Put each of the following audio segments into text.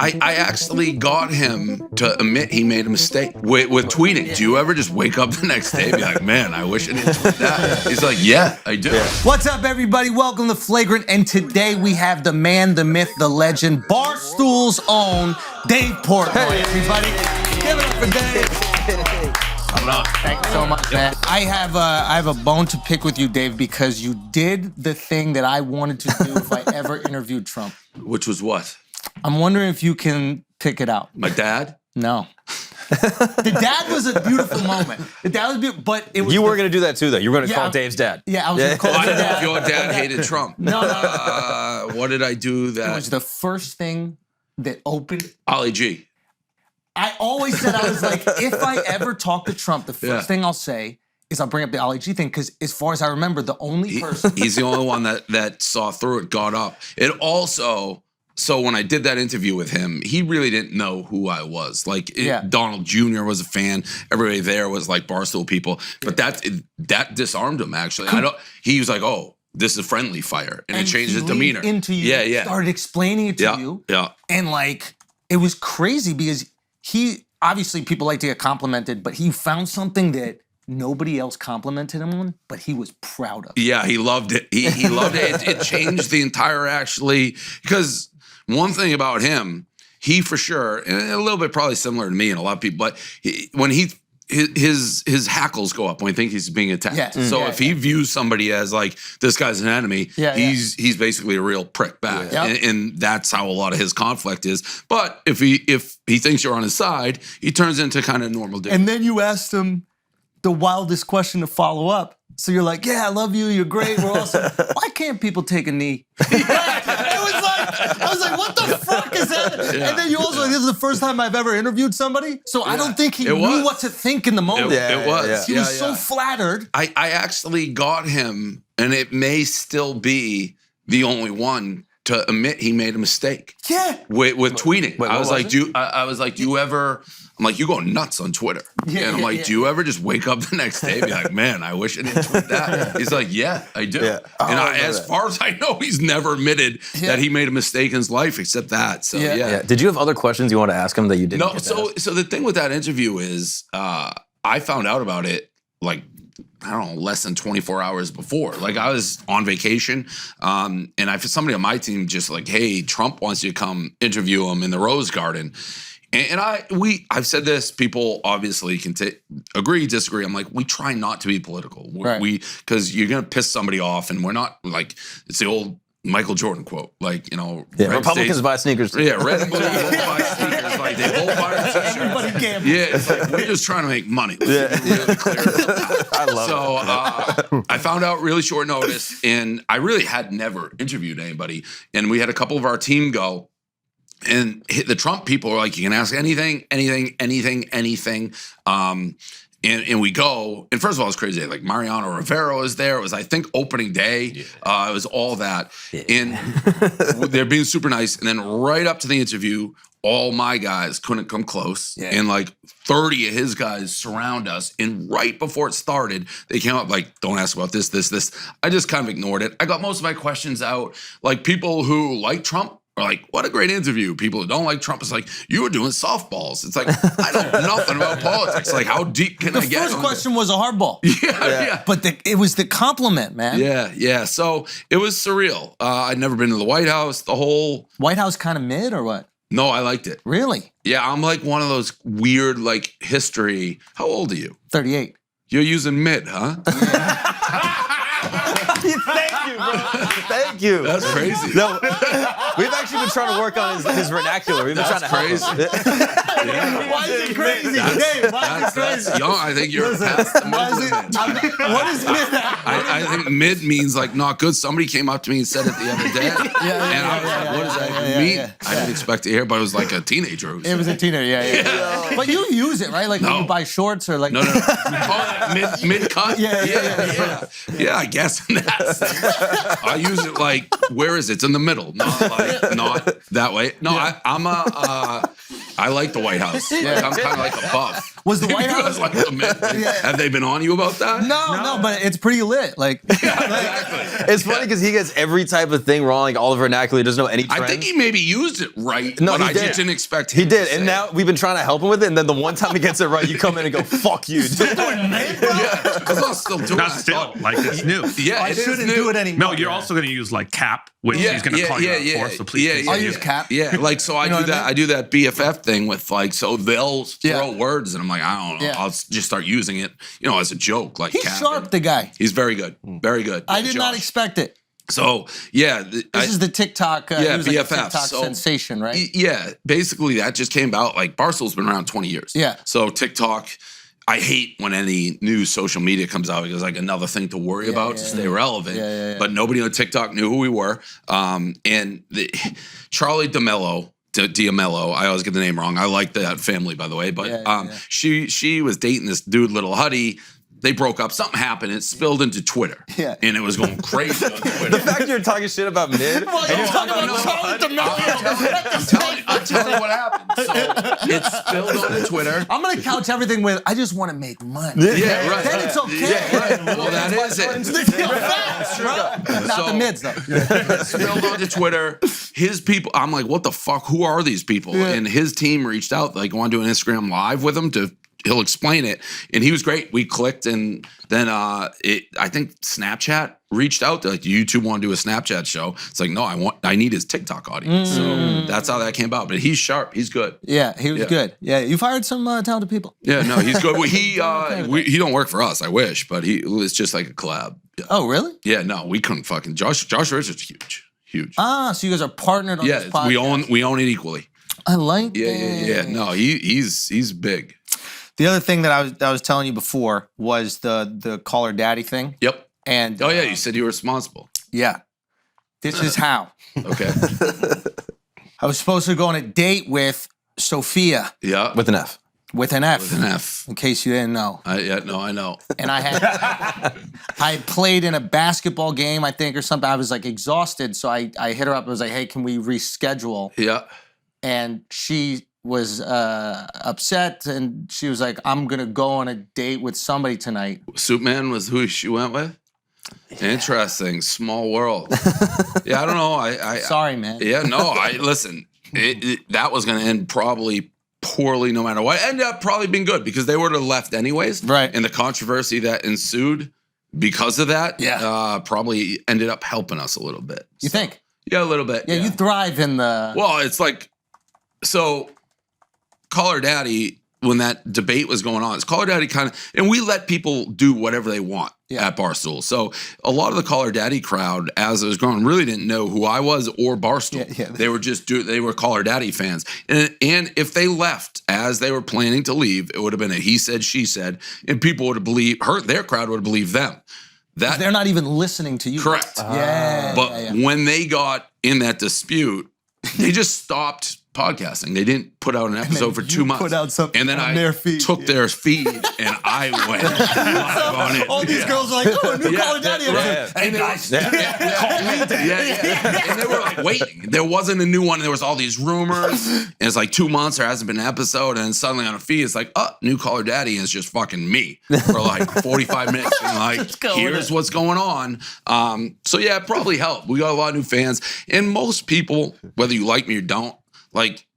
I actually got him to admit he made a mistake with tweeting. Do you ever just wake up the next day and be like, man, I wish I didn't tweet that? He's like, yeah, I do. What's up, everybody? Welcome to Flagrant. And today we have the man, the myth, the legend, Barstool's own Dave Portnoy. Everybody, give it up for Dave. Thank you so much, man. I have a bone to pick with you, Dave, because you did the thing that I wanted to do if I ever interviewed Trump. Which was what? I'm wondering if you can pick it out. My dad? No. The dad was a beautiful moment. The dad was beautiful, but it was. You were going to do that too, though. You were going to call Dave's dad. Yeah, I was going to call his dad. Your dad hated Trump. No. What did I do that? It was the first thing that opened. Ollie G. I always said, I was like, if I ever talk to Trump, the first thing I'll say is I'll bring up the Ollie G thing, because as far as I remember, the only person. He's the only one that saw through it, got up. It also, so when I did that interview with him, he really didn't know who I was. Like, Donald Jr. was a fan. Everybody there was like Barstool people. But that disarmed him, actually. He was like, oh, this is friendly fire. And it changed his demeanor. Into you, started explaining it to you. Yeah. And like, it was crazy because he, obviously people like to get complimented, but he found something that nobody else complimented him on, but he was proud of. Yeah, he loved it. He loved it. It changed the entire, actually, because one thing about him, he for sure, and a little bit probably similar to me and a lot of people, but when his hackles go up when he thinks he's being attacked. Yeah. So if he views somebody as like, this guy's an enemy, he's basically a real prick back. Yeah. And that's how a lot of his conflict is. But if he thinks you're on his side, he turns into kind of normal dude. And then you asked him the wildest question to follow up. So you're like, yeah, I love you, you're great, we're awesome. Why can't people take a knee? I was like, what the fuck is that? Yeah. And then you also, this is the first time I've ever interviewed somebody, so I don't think he knew what to think in the moment. It was. He was so flattered. I actually got him, and it may still be the only one to admit he made a mistake. Yeah. With tweeting. Wait, I was like, do you ever, I'm like, you go nuts on Twitter. And I'm like, do you ever just wake up the next day and be like, man, I wish I didn't tweet that? He's like, yeah, I do. Yeah. And as far as I know, he's never admitted that he made a mistake in his life except that. So yeah. Did you have other questions you want to ask him that you didn't? No, so the thing with that interview is I found out about it like, I don't know, less than 24 hours before. Like, I was on vacation, and somebody on my team just like, hey, Trump wants you to come interview him in the Rose Garden. And I've said this, people obviously can agree, disagree. I'm like, we try not to be political. Because you're going to piss somebody off, and we're not, like, it's the old Michael Jordan quote, like, you know. Republicans buy sneakers too. Yeah, red and blue both buy sneakers. Like, they both buy a t-shirt. Everybody gambles. Yeah, it's like, we're just trying to make money. Let's be really clear about that. I love it. I found out really short notice, and I really had never interviewed anybody. And we had a couple of our team go, and the Trump people were like, you can ask anything. And we go, and first of all, it was crazy. Like, Mariano Rivera was there. It was, I think, opening day. It was all that. And they're being super nice. And then right up to the interview, all my guys couldn't come close. And like 30 of his guys surround us. And right before it started, they came up like, don't ask about this. I just kind of ignored it. I got most of my questions out. Like, people who like Trump, like, what a great interview. People who don't like Trump, it's like, you were doing softballs. It's like, I know nothing about politics. Like, how deep can I get? The first question was a hardball. Yeah. But it was the compliment, man. Yeah. So it was surreal. I'd never been to the White House. The whole White House kind of mid or what? No, I liked it. Really? Yeah, I'm like one of those weird, like, history. How old are you? 38. You're using mid, huh? Thank you, bro. Thank you. That's crazy. No, we've actually been trying to work on his vernacular. We've been trying to crazy. Why is it crazy? Dave, why is it crazy? Young, I think you're past the mid. What is mid? I think mid means like not good. Somebody came up to me and said it the other day. And I was like, what does that mean? I didn't expect to hear, but it was like a teenager. It was a teenager, yeah. But you use it, right? Like when you buy shorts or like... No. Mid cut? Yeah, I guess in that sense. I use it like, where is it? It's in the middle, not that way. No, I like the White House. Like, I'm kind of like above. Was the White You House? guys like the men? Have they been on you about that? No, but it's pretty lit. Like, It's funny because he gets every type of thing wrong, like all the vernacular. He doesn't know any trends. I think he maybe used it right, No, but he I did. just didn't expect him He did, to and say now we've been trying to help him with it, and then the one time he gets it right, you come in and go, fuck you, dude. Because I'm still doing Not it. still, like it's new. Yeah, I it is shouldn't new. do it anymore. No, you're also going to use like cap, which he's going to call you out for. So please, continue. I'll use cap. Yeah, like so I know do what I that. mean? I do that BFF thing with like so they'll throw Yeah. words and I'm like I don't know. Yeah. I'll just start using it, as a joke. Like He's Cap. sharp, the guy. He's very good, very good. I did not Josh. expect it. So yeah, This is the TikTok. He was like a BFF. TikTok So, sensation, right? Yeah, basically that just came about. Like Barstool's been around 20 years. Yeah. So TikTok, I hate when any new social media comes out because like another thing to worry about to stay relevant. Yeah. But nobody on TikTok knew who we were. Charlie D'Amello, I always get the name wrong. I like that family, by the way. But she was dating this dude, Little Huddy. They broke up. Something happened. It spilled into Twitter. Yeah. And it was going crazy on Twitter. The fact you're talking shit about mid, and you're talking about Charlie D'Amelio. I'm telling you what happened. So it spilled onto Twitter. I'm gonna couch everything with, I just want to make money. Yeah, right. Then it's okay. Yeah, right. Well, that is it. Not the mids, though. Spilled onto Twitter. His people, I'm like, what the fuck? Who are these people? Yeah. And his team reached out, like, want to do an Instagram live with him he'll explain it. And he was great. We clicked, and then I think Snapchat reached out. They're like, do you two want to do a Snapchat show? It's like, no, I need his TikTok audience. So that's how that came about. But he's sharp. He's good. Yeah, he was good. Yeah, you've hired some talented people. Yeah, no, he's good. Well, he don't work for us. I wish, but it's just like a collab. Yeah. Oh, really? Yeah, no, we couldn't fucking. Josh Richards huge. Ah, so you guys are partnered on this Yeah, podcast. we own it equally. I like Yeah, that. yeah. No, he's big. The other thing that I was telling you before was the Call Her Daddy thing. Yep. And Oh yeah, you said you were responsible. yeah, this is how. Okay. I was supposed to go on a date with Sophia Yeah. with an F. with an F. With an F. In case you didn't know. I know. And I played in a basketball game, I think, or something. I was like exhausted, so I hit her up. I was like, "Hey, can we reschedule?" Yeah. And she was upset, and she was like, "I'm gonna go on a date with somebody tonight." Superman was who she went with. Interesting. Small world. Yeah, I don't know. I Sorry, man. Yeah, no. Listen. That was going to end probably poorly, no matter what. Ended up probably being good because they would have left anyways. Right. And the controversy that ensued because of that, Yeah. probably ended up helping us a little bit. You think? Yeah, a little bit. Yeah, you thrive in the. Well, it's like, so Call Her Daddy, when that debate was going on, it's Call Her Daddy kind of, and we let people do whatever they want at Barstool. So a lot of the Call Her Daddy crowd, as it was growing, really didn't know who I was or Barstool. Yeah. They were they were Call Her Daddy fans. And if they left as they were planning to leave, it would have been a he said, she said, and people would have believed, their crowd would have believed them. They're not even listening to you. Correct. Yeah. But when they got in that dispute, they just stopped podcasting. They didn't put out an episode for 2 months. put out something and then on I their feed, took their feed and I went live on it. All these girls are like, "Oh, a new Call Her Daddy episode." Hey guys, Yeah. And they were like waiting. There wasn't a new one. There was all these rumors. And it's like 2 months, there hasn't been an episode. And then suddenly on a feed, it's like, new Call Her Daddy. And it's just fucking me for like 45 minutes. And like, here's what's going on. So yeah, it probably helped. We got a lot of new fans. And most people, whether you like me or don't, like,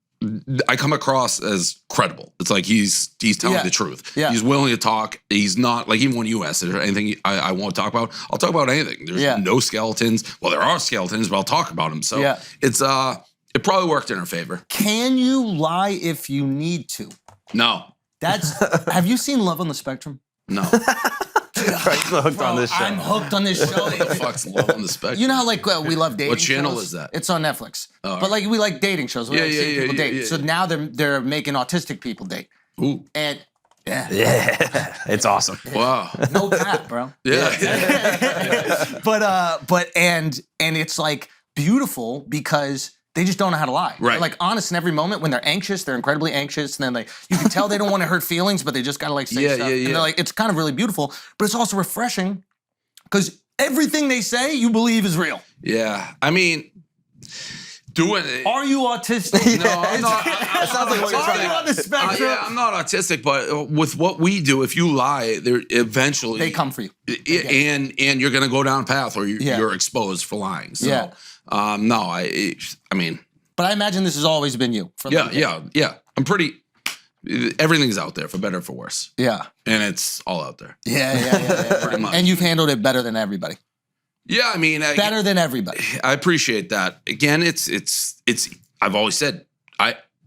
I come across as credible. It's like he's telling the truth. Yeah. He's willing to talk. He's not like, even when you ask, is there anything I won't talk about? I'll talk about anything. There's no skeletons. Well, there are skeletons, but I'll talk about them. So it's it probably worked in our favor. Can you lie if you need to? No. Have you seen Love on the Spectrum? No. Hooked on this show. I'm hooked on this show. What the fuck's Love on the Spectrum? You know how like we love dating. What channel shows? is that? It's on Netflix. Oh, but like we like dating shows. We like seeing people date. yeah, So now they're making autistic people date. Ooh. And Yeah, it's awesome. Wow. no cap, bro. Yeah. But it's like beautiful because they just don't know how to lie. Right. They're like honest in every moment. When they're anxious, they're incredibly anxious. And then like you can tell they don't want to hurt feelings, but they just gotta like say stuff. And they're like, it's kind of really beautiful, but it's also refreshing because everything they say you believe is real. Yeah. I mean, doing it. Are you autistic? No, I'm not. That sounds like what you're trying to on the spectrum? Yeah, I'm not autistic, but with what we do, if you lie, there eventually They come for you. and you're gonna go down a path where you're exposed for lying. So, no, I mean, but I imagine this has always been you. Yeah. I'm pretty. Everything's out there for better or for worse. Yeah, and it's all out there. Yeah. Pretty much. And you've handled it better than everybody. Yeah, I mean, better than everybody. I appreciate that. Again, it's. I've always said,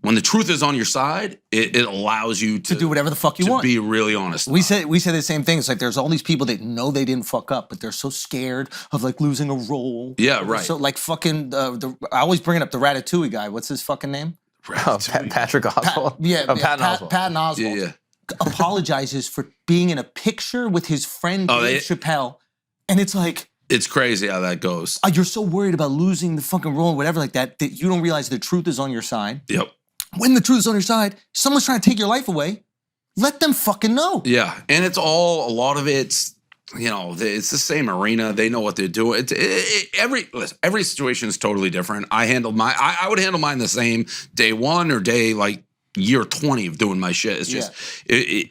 when the truth is on your side, it allows you to do whatever the fuck you want. To be really honest. We say the same thing. It's like there's all these people that know they didn't fuck up, but they're so scared of like losing a role. Yeah, right. So like fucking. I always bring it up the Ratatouille guy. What's his fucking name? Patrick Oswald. Patton Oswalt. Patton Oswalt. Yeah. Apologizes for being in a picture with his friend Dave Chappelle, and it's like. It's crazy how that goes. You're so worried about losing the fucking role or whatever like that you don't realize the truth is on your side. Yep. When the truth is on your side, someone's trying to take your life away. Let them fucking know. Yeah, and it's all a lot of it's it's the same arena. They know what they're doing. Every situation is totally different. I would handle mine the same day one or day like year 20 of doing my shit. It's just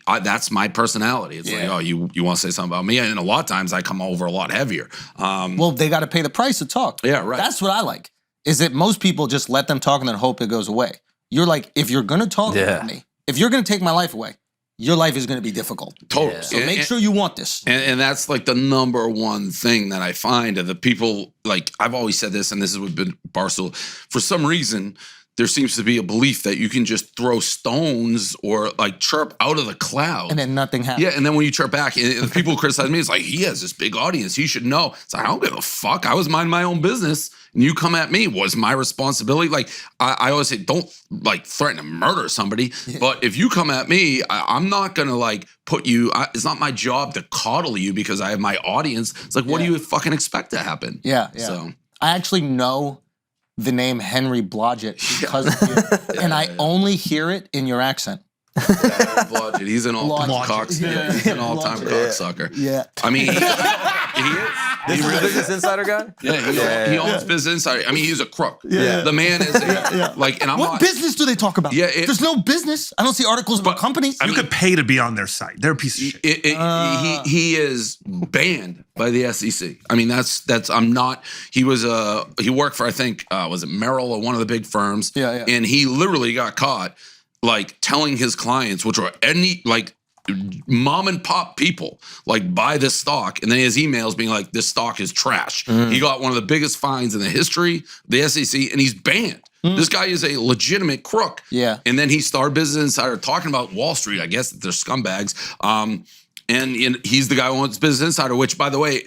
that's my personality. It's like, oh, you want to say something about me, and a lot of times I come over a lot heavier. Well, they got to pay the price to talk. Yeah, right. That's what I like. Is that most people just let them talk and then hope it goes away. You're like, if you're gonna talk about me, if you're gonna take my life away, your life is gonna be difficult. Totally. So make sure you want this. And that's like the number one thing that I find of the people. Like I've always said this, and this is with Barstool. For some reason, there seems to be a belief that you can just throw stones or like chirp out of the cloud. And then nothing happens. Yeah, and then when you chirp back, and the people who criticize me, it's like, he has this big audience. He should know. It's like, I don't give a fuck. I was minding my own business. And you come at me. Was my responsibility. Like, I always say, don't like threaten to murder somebody. Yeah. But if you come at me, I'm not going to like put you, it's not my job to coddle you because I have my audience. It's like, what do you fucking expect to happen? Yeah. So I actually know the name Henry Blodgett because of you. And I only hear it in your accent. Blodgett, he's an all-time cocksucker. He's an all-time cocksucker. Yeah. I mean, he is. This is a Business Insider guy? Yeah, he owns Business Insider. I mean, he's a crook. Yeah. The man is like, and I'm what business do they talk about? Yeah, there's no business. I don't see articles about companies. You could pay to be on their site. They're a piece of shit. He is banned by the SEC. I mean, I'm not. He worked for, I think, was it Merrill or one of the big firms? Yeah. And he literally got caught like telling his clients, which were any like mom and pop people, like buy this stock, and then his emails being like, this stock is trash. He got one of the biggest fines in the history of the SEC, and he's banned. This guy is a legitimate crook. Yeah. And then he started Business Insider talking about Wall Street. I guess that they're scumbags. And he's the guy who owns Business Insider, which, by the way,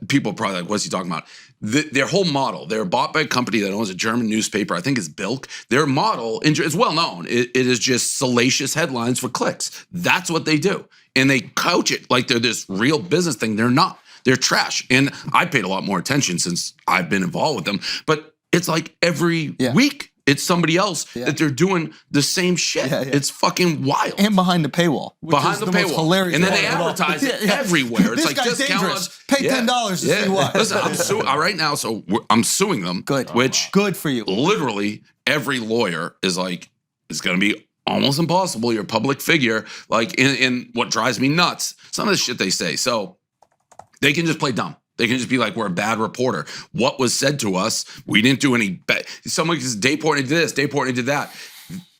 people are probably like, what's he talking about? Their whole model, they're bought by a company that owns a German newspaper, I think it's Bild. Their model, it's well known, it is just salacious headlines for clicks. That's what they do. And they couch it like they're this real business thing. They're not. They're trash. And I paid a lot more attention since I've been involved with them. But it's like every week, it's somebody else that they're doing the same shit. It's fucking wild. And behind the paywall. Behind the paywall. Hilarious. And then they advertise it everywhere. It's this like guy's discount. dangerous. Pay $10 to see what. Listen, I'm suing right now, so I'm suing them. Good. Which good for you. Literally, every lawyer is like, it's going to be almost impossible. You're a public figure. Like, in what drives me nuts, some of the shit they say. So they can just play dumb. They can just be like, we're a bad reporter. What was said to us, we didn't do any bad. Someone says, Dave Portnoy did this, Dave Portnoy did that.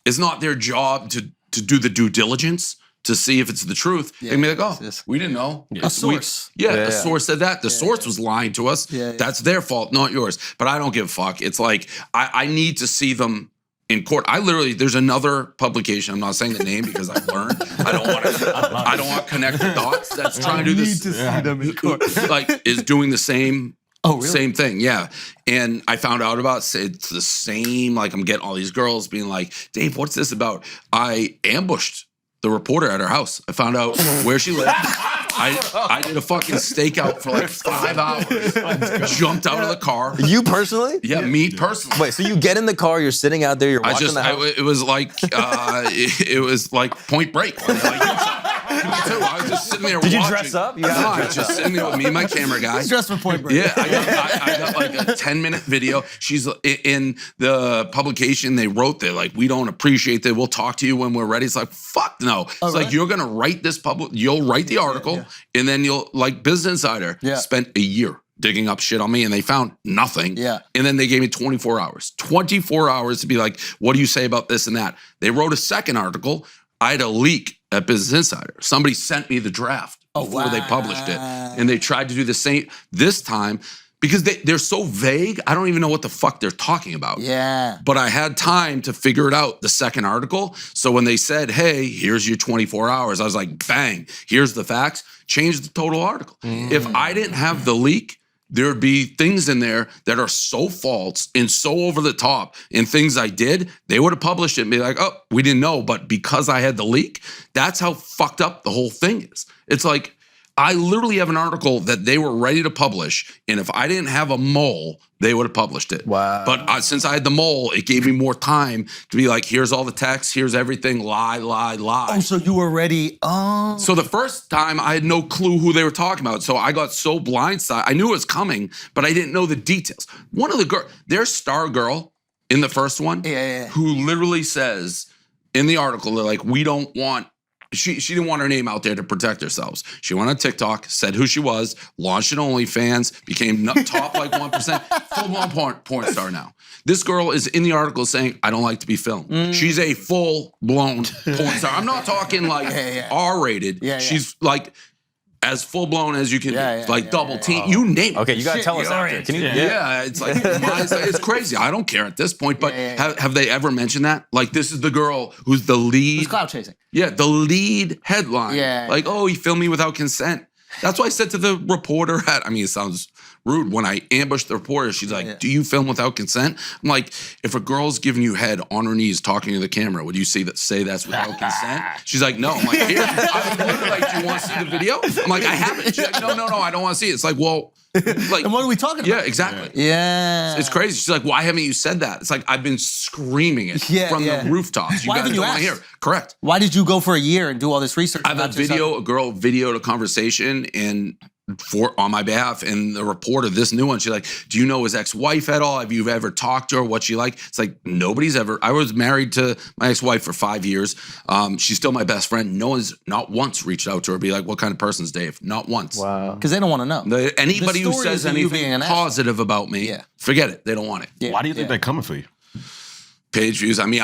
It's not their job to do the due diligence to see if it's the truth. They can be like, oh, we didn't know. A source. A source said that. The source was lying to us. That's their fault, not yours. But I don't give a fuck. It's like, I need to see them in court. There's another publication. I'm not saying the name because I've learned. I don't want to connect the dots. That's trying to do this. I need to see them in court. Like, is doing the same. Oh, really? Same thing, yeah. And I found out about it's the same. Like, I'm getting all these girls being like, Dave, what's this about? I ambushed the reporter at her house. I found out where she lived. I did a fucking stakeout for like 5 hours. Jumped out of the car. You personally? Yeah, me personally. Wait, so you get in the car, you're sitting out there, you're watching the house? It was like Point Break. Like, me too. I was just sitting there Did watching. you dress up? No, I was just sitting there with me and my camera guy. He's dressed for Point Break. Yeah, I got like a 10-minute video. She's in the publication. They wrote there like, we don't appreciate that. We'll talk to you when we're ready. It's like, fuck no. It's like, you're gonna write this you'll write the article, and then you'll like Business Insider spent a year digging up shit on me, and they found nothing. Yeah. And then they gave me 24 hours. 24 hours to be like, what do you say about this and that? They wrote a second article. I had a leak at Business Insider. Somebody sent me the draft before they published it. And they tried to do the same this time because they're so vague. I don't even know what the fuck they're talking about. Yeah. But I had time to figure it out, the second article. So when they said, hey, here's your 24 hours, I was like, bang, here's the facts, change the total article. If I didn't have the leak, there would be things in there that are so false and so over the top and things I did, they would have published it and be like, oh, we didn't know. But because I had the leak, that's how fucked up the whole thing is. It's like, I literally have an article that they were ready to publish, and if I didn't have a mole, they would have published it. Wow. But since I had the mole, it gave me more time to be like, here's all the text, here's everything, lie. Oh, so you were ready. Oh. So the first time, I had no clue who they were talking about, so I got so blindsided. I knew it was coming, but I didn't know the details. One of the girls, their star girl in the first one, who literally says in the article, they're like, we don't want, she didn't want her name out there to protect herself. She went on TikTok, said who she was, launched an OnlyFans, became top like 1%, full-blown porn star now. This girl is in the article saying, I don't like to be filmed. She's a full-blown porn star. I'm not talking like R-rated. She's like as full-blown as you can be. Like double team, you name it. Okay, you gotta tell us after. Can you? Yeah, it's like, it's crazy. I don't care at this point, but have they ever mentioned that? Like, this is the girl who's the lead. Who's clout chasing? Yeah, the lead headline. Yeah. Like, oh, he filmed me without consent. That's why I said to the reporter I mean, it sounds rude. When I ambushed the reporter, she's like, do you film without consent? I'm like, if a girl's giving you head on her knees talking to the camera, would you say that's without consent? She's like, no. I'm like, here. I'm literally like, do you want to see the video? I'm like, I haven't. She's like, no, I don't want to see it. It's like, well, like, and what are we talking about? Yeah, exactly. Yeah. It's crazy. She's like, why haven't you said that? It's like, I've been screaming it from the rooftops. You Why guys haven't don't you want to asked? hear. Correct. Why did you go for a year and do all this research? I have a girl videoed a conversation on my behalf, and the reporter, this new one, she's like, do you know his ex-wife at all? Have you ever talked to her? What she like? It's like, nobody's ever. I was married to my ex-wife for 5 years. She's still my best friend. No one's not once reached out to her, be like, what kind of person's Dave? Not once. Wow. Because they don't want to know. Anybody who says anything positive about me, forget it. They don't want it. Yeah. Why do you think they're coming for you? Page views. I mean,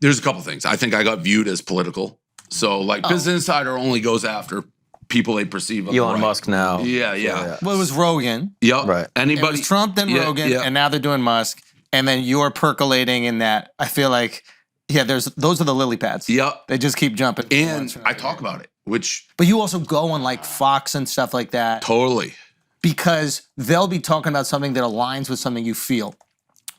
there's a couple things. I think I got viewed as political. So like Business Insider only goes after people they perceive of Elon Musk now. Yeah. Well, it was Rogan. Yep. Right. Anybody? It was Trump, then Rogan, and now they're doing Musk. And then you're percolating in that. I feel like, those are the lily pads. Yep. They just keep jumping. And I talk about it, But you also go on like Fox and stuff like that. Totally. Because they'll be talking about something that aligns with something you feel.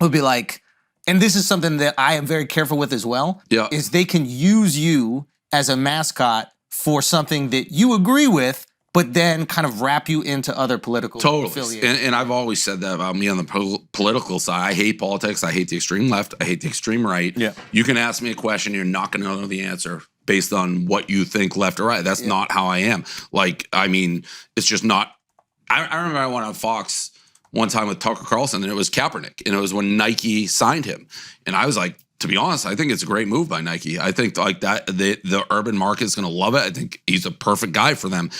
It would be like, and this is something that I am very careful with as well, is they can use you as a mascot for something that you agree with, but then kind of wrap you into other political affiliations. And I've always said that about me on the political side. I hate politics. I hate the extreme left. I hate the extreme right. Yeah. You can ask me a question, you're not going to know the answer based on what you think left or right. That's not how I am. Like, I mean, it's just not. I remember I went on Fox one time with Tucker Carlson, and it was Kaepernick, and it was when Nike signed him. And I was like, to be honest, I think it's a great move by Nike. I think like that the urban market is going to love it. I think he's a perfect guy for them.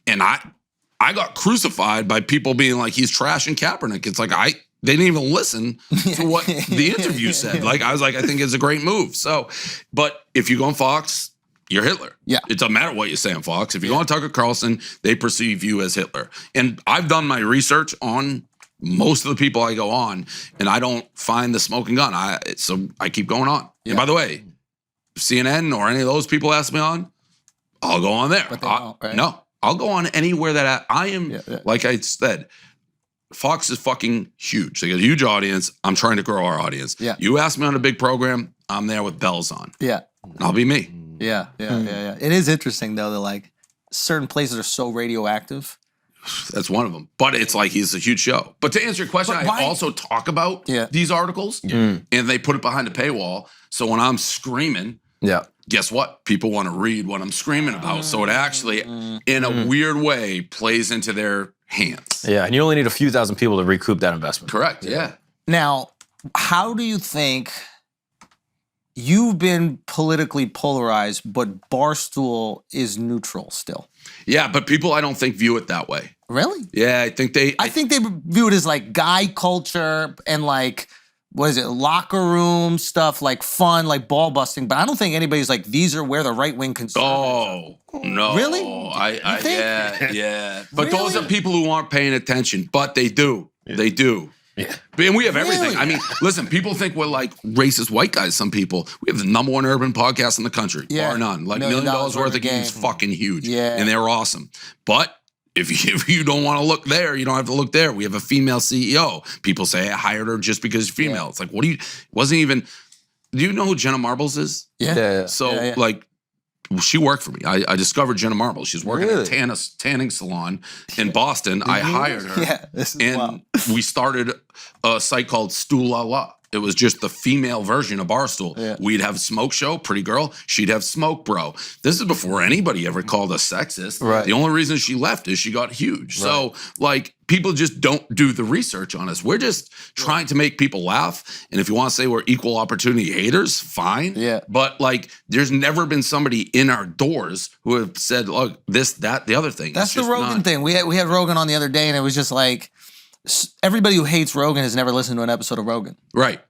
And I got crucified by people being like, he's trashing Kaepernick. It's like they didn't even listen to what the interview said. Like I was like, I think it's a great move. So, but if you go on Fox, you're Hitler. Yeah. It doesn't matter what you say on Fox. If you go on Tucker Carlson, they perceive you as Hitler. And I've done my research on most of the people I go on, and I don't find the smoking gun. So I keep going on. Yeah. And by the way, CNN or any of those people ask me on, I'll go on there. But they won't, right? No, I'll go on anywhere that I am. Like I said, Fox is fucking huge. They got a huge audience. I'm trying to grow our audience. Yeah. You ask me on a big program, I'm there with bells on. Yeah. I'll be me. Yeah. It is interesting though that like certain places are so radioactive. That's one of them. But it's like he's a huge show. But to answer your question, I also talk about these articles, and they put it behind a paywall. So when I'm screaming, guess what? People want to read what I'm screaming about. So it actually, in a weird way, plays into their hands. Yeah, and you only need a few thousand people to recoup that investment. Correct, yeah. Now, how do you think you've been politically polarized, but Barstool is neutral still? Yeah, but people, I don't think, view it that way. Really? Yeah, I think they view it as like guy culture and like, what is it, locker room stuff, like fun, like ball busting. But I don't think anybody's like, these are where the right wing conservatives Oh, no. Really? I think? yeah. But Really? those are people who aren't paying attention, but they do. Yeah. They do. Yeah. And we have everything. Really? I mean, listen, people think we're like racist white guys, some people. We have the #1 urban podcast in the country, bar none. Like $1 million worth of games, fucking huge. Yeah. And they're awesome. But if you don't want to look there, you don't have to look there. We have a female CEO. People say I hired her just because she's female. Yeah. It's like, do you know who Jenna Marbles is? Yeah. So like, she worked for me. I discovered Jenna Marbles. She's working at a tanning salon in Boston. I hired her. Yeah, this is wild. We started a site called Stool La La. It was just the female version of Barstool. Yeah. We'd have Smoke Show, Pretty Girl. She'd have Smoke Bro. This is before anybody ever called us sexist. Right. The only reason she left is she got huge. Right. So, like, people just don't do the research on us. We're just trying to make people laugh. And if you want to say we're equal opportunity haters, fine. Yeah. But, like, there's never been somebody in our doors who have said, look, this, that, the other thing. That's the Rogan thing. We had Rogan on the other day, and it was just like, everybody who hates Rogan has never listened to an episode of Rogan. Right.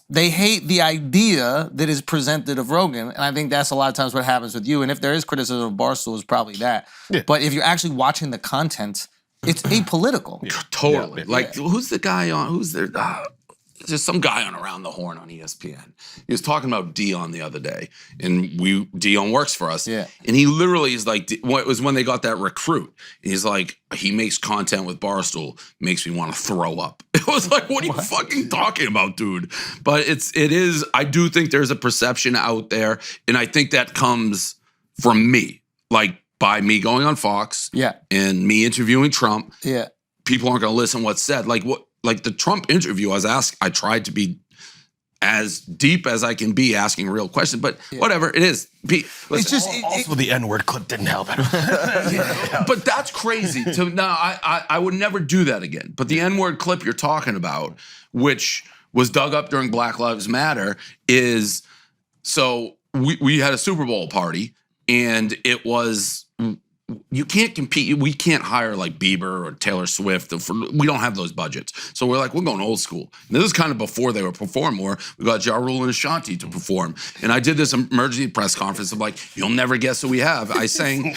They hate the idea that is presented of Rogan, and I think that's a lot of times what happens with you. And if there is criticism of Barstool, it's probably that. Yeah. But if you're actually watching the content, it's apolitical. Yeah. Totally. Yeah. Like, who's the guy on? Who's there? There's some guy on Around the Horn on ESPN. He was talking about Dion the other day, and Dion works for us. Yeah. And he literally is like, it was when they got that recruit. He's like, he makes content with Barstool, makes me want to throw up. It was like, what are you fucking talking about, dude? But it is, I do think there's a perception out there, and I think that comes from me. Like, by me going on Fox and me interviewing Trump, people aren't going to listen to what's said. Like the Trump interview, I tried to be as deep as I can be asking real questions, but whatever, it is. It's just also the N-word clip didn't help it. But that's crazy. I would never do that again. But the N-word clip you're talking about, which was dug up during Black Lives Matter, is so we had a Super Bowl party, and it was. You can't compete. We can't hire like Bieber or Taylor Swift. We don't have those budgets. So we're like, we're going old school. And this is kind of before they were perform more. We got Ja Rule and Ashanti to perform. And I did this emergency press conference of like, you'll never guess who we have. I sang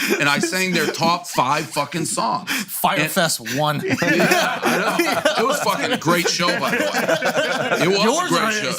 their top 5 fucking songs. Firefest 1. Yeah, I know. It was fucking a great show, by the way. It was a great show.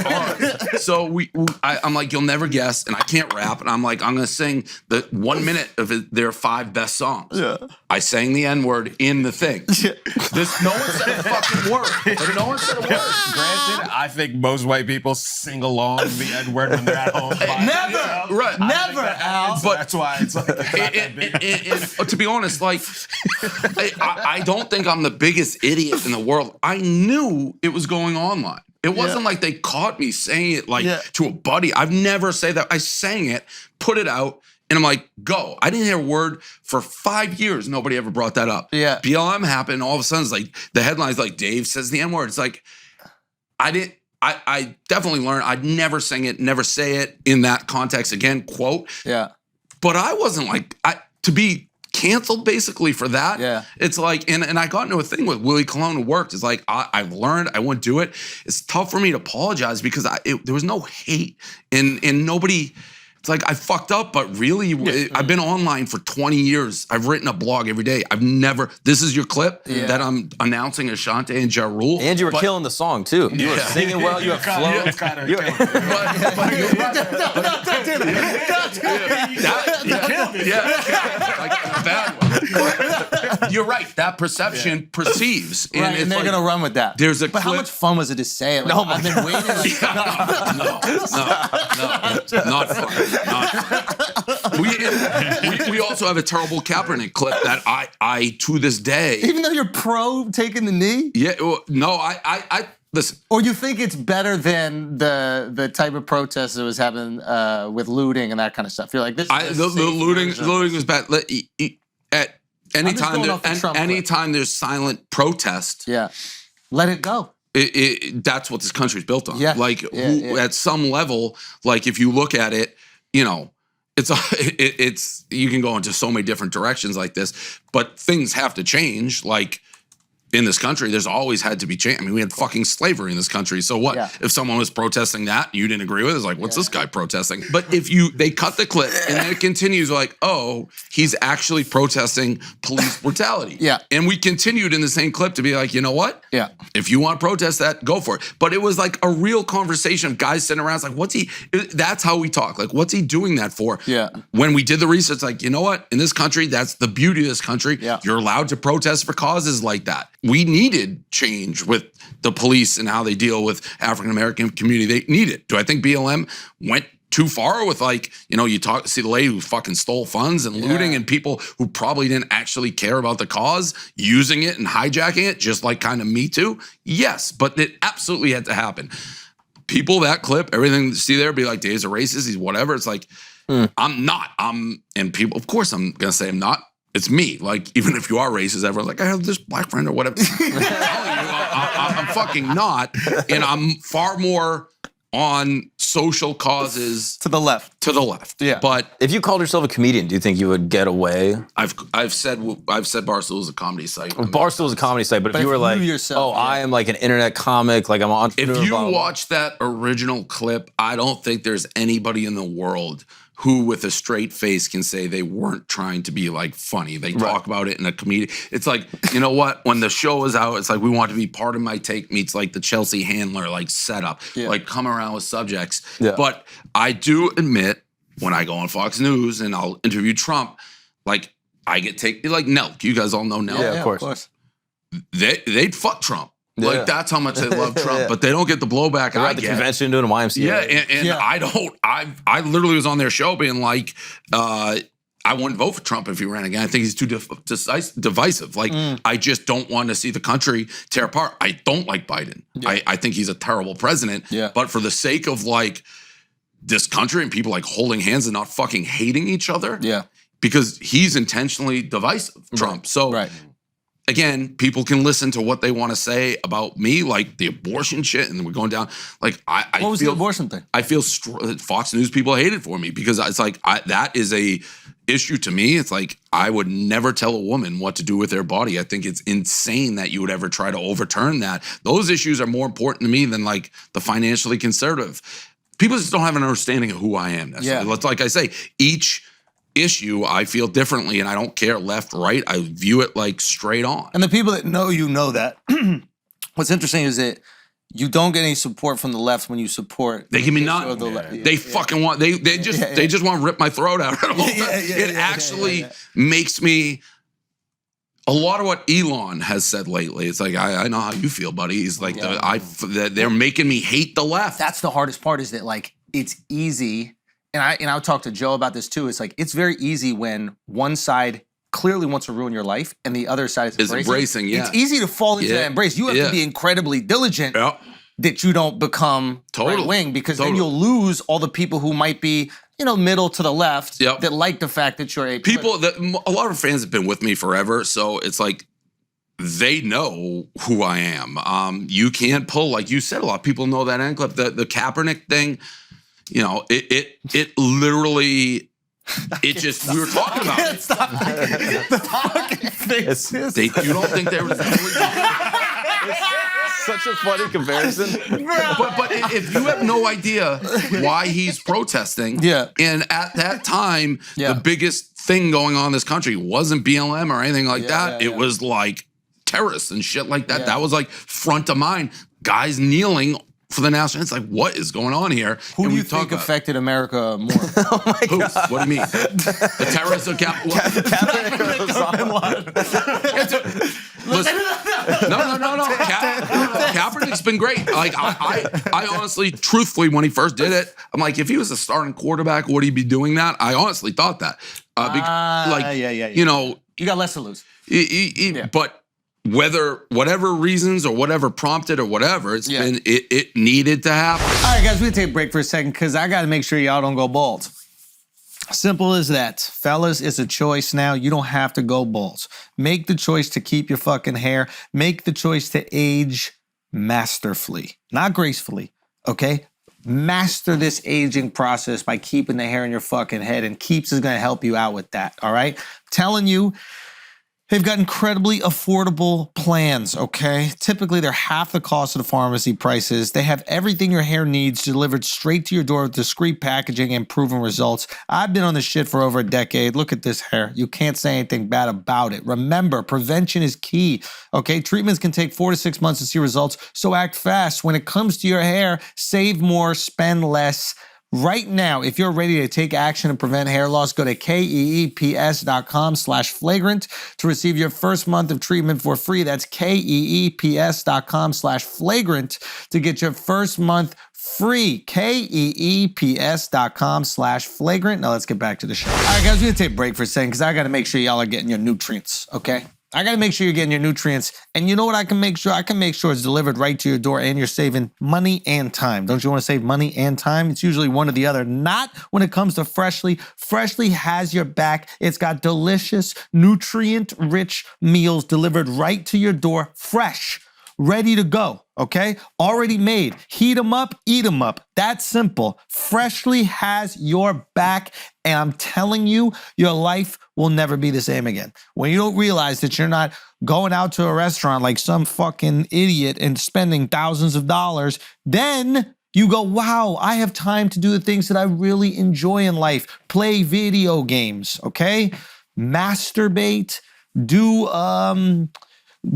Ours. So I'm like, you'll never guess. And I can't rap. And I'm like, I'm going to sing the 1 minute of their 5 best songs. Yeah. I sang the N-word in the thing. No one said a fucking word. No one said a word. Granted, I think most white people sing along the N-word when they're at home. Never. Right. Never, Al. But that's why it's like, it's not that big. To be honest, like, I don't think I'm the biggest idiot in the world. I knew it was going online. It wasn't like they caught me saying it like to a buddy. I've never said that. I sang it, put it out, and I'm like, go. I didn't hear a word for 5 years. Nobody ever brought that up. Yeah. BLM happened. All of a sudden, it's like the headlines like Dave says the N-word. It's like, I definitely learned. I'd never sing it, never say it in that context again, quote. Yeah. But I wasn't like, to be canceled basically for that. Yeah. It's like, and I got into a thing with Willie Colon who worked. It's like, I've learned, I wouldn't do it. It's tough for me to apologize because there was no hate and nobody. It's like, I fucked up, but really, I've been online for 20 years. I've written a blog every day. This is your clip that I'm announcing Ashanti and Ja Rule. And you were killing the song, too. You were singing well, you have flow. You're right. That perception perceives. Right, and they're going to run with that. But how much fun was it to say it? Like, I've been waiting. No, not fun. We also have a terrible Kaepernick clip that I to this day. Even though you're pro taking the knee? Yeah, no, listen. Or you think it's better than the type of protest that was happening with looting and that kind of stuff? You're like, this is The looting was bad. At anytime there's silent protest, yeah, let it go. That's what this country's built on. Yeah. Like at some level, like if you look at it, you know, it's you can go into so many different directions like this, but things have to change. Like in this country, there's always had to be change. I mean, we had fucking slavery in this country. So what? Yeah. If someone was protesting that you didn't agree with, it's like, what's this guy protesting? But if they cut the clip and then it continues like, oh, he's actually protesting police brutality. Yeah. And we continued in the same clip to be like, you know what? Yeah. If you want to protest that, go for it. But it was like a real conversation of guys sitting around. It's like, what's he? That's how we talk. Like, what's he doing that for? Yeah. When we did the research, like, you know what? In this country, that's the beauty of this country. Yeah. You're allowed to protest for causes like that. We needed change with the police and how they deal with African-American community. They need it. Do I think BLM went too far with, like, you know, you see the lady who fucking stole funds and looting and people who probably didn't actually care about the cause using it and hijacking it, just like kind of Me Too? Yes, but it absolutely had to happen. People, that clip, everything you see there, be like, Dave's a racist, he's whatever. It's like, I'm not. And people, of course I'm going to say I'm not. It's me. Like, even if you are racist, everyone's like, I have this black friend or whatever. I'm fucking not. And I'm far more on social causes To the left. Yeah. But If you called yourself a comedian, do you think you would get away? I've said Barstool is a comedy site. Barstool is a comedy site, but if you were like, I am like an internet comic, like I'm an entrepreneur. If you watch that original clip, I don't think there's anybody in the world who with a straight face can say they weren't trying to be like funny. They talk about it in a comedic. It's like, you know what? When the show is out, it's like, we want to be part of my take meets like the Chelsea Handler, like setup, like come around with subjects. Yeah. But I do admit when I go on Fox News and I'll interview Trump, like I get taken, like Nelk. You guys all know Nelk. Yeah, of course. They'd fuck Trump. Like that's how much they love Trump, but they don't get the blowback They're I at the get. convention doing a YMCA. Yeah, and I don't. I literally was on their show being like, I wouldn't vote for Trump if he ran again. I think he's too divisive. Like I just don't want to see the country tear apart. I don't like Biden. I think he's a terrible president. Yeah. But for the sake of like this country and people like holding hands and not fucking hating each other. Yeah. Because he's intentionally divisive, Trump. So. Again, people can listen to what they want to say about me, like the abortion shit, and we're going down. Like, what was the abortion thing? I feel Fox News people hated for me because it's like that is a issue to me. It's like I would never tell a woman what to do with their body. I think it's insane that you would ever try to overturn that. Those issues are more important to me than like the financially conservative. People just don't have an understanding of who I am. That's like I say, each issue I feel differently, and I don't care left, right. I view it like straight on. And the people that know you know that. What's interesting is that you don't get any support from the left when you support. They give me none. They fucking want. They just want to rip my throat out. It actually makes me. A lot of what Elon has said lately, it's like I know how you feel, buddy. He's like they're making me hate the left. That's the hardest part. Is that like it's easy. And I'll talk to Joe about this too. It's like, it's very easy when one side clearly wants to ruin your life and the other side is embracing. It's easy to fall into that embrace. You have to be incredibly diligent that you don't become right wing, because then you'll lose all the people who might be, you know, middle to the left that like the fact that you're a lot of fans have been with me forever. So it's like, they know who I am. You can't pull, like you said, a lot of people know that end clip, the Kaepernick thing. You know, it literally, it just, we were talking about it. Stop the fucking face. You don't think they were such a funny comparison. But if you have no idea why he's protesting, and at that time, the biggest thing going on in this country wasn't BLM or anything like that. It was like terrorists and shit like that. That was like front of mind. Guys kneeling for the national. It's like, what is going on here? Who do you think affected America more? Oh my God. What do you mean? The terrorists of No. Kaepernick's been great. Like I honestly, truthfully, when he first did it, I'm like, if he was a starting quarterback, would he be doing that? I honestly thought that. You know, you got less to lose. But whatever reasons or whatever prompted or whatever, it's been, it needed to happen. All right, guys, we're gonna take a break for a second because I gotta make sure y'all don't go bald. Simple as that. Fellas, it's a choice now. You don't have to go bald. Make the choice to keep your fucking hair. Make the choice to age masterfully, not gracefully, okay? Master this aging process by keeping the hair in your fucking head, and Keeps is gonna help you out with that, all right? Telling you, they've got incredibly affordable plans, okay? Typically, they're half the cost of the pharmacy prices. They have everything your hair needs delivered straight to your door with discreet packaging and proven results. I've been on this shit for over a decade. Look at this hair. You can't say anything bad about it. Remember, prevention is key, okay? Treatments can take 4 to 6 months to see results, so act fast. When it comes to your hair, save more, spend less. Right now, if you're ready to take action and prevent hair loss, go to keeps.com/flagrant to receive your first month of treatment for free. That's keeps.com/flagrant to get your first month free. keeps.com/flagrant. Now let's get back to the show. All right, guys, we're gonna take a break for a second because I gotta make sure y'all are getting your nutrients, okay? I gotta make sure you're getting your nutrients. And you know what I can make sure? I can make sure it's delivered right to your door and you're saving money and time. Don't you wanna save money and time? It's usually one or the other. Not when it comes to Freshly. Freshly has your back. It's got delicious, nutrient-rich meals delivered right to your door, fresh, ready to go, okay? Already made. Heat them up, eat them up. That's simple. Freshly has your back, and I'm telling you, your life will never be the same again. When you don't realize that you're not going out to a restaurant like some fucking idiot and spending thousands of dollars, then you go, wow, I have time to do the things that I really enjoy in life. Play video games, okay? Masturbate, do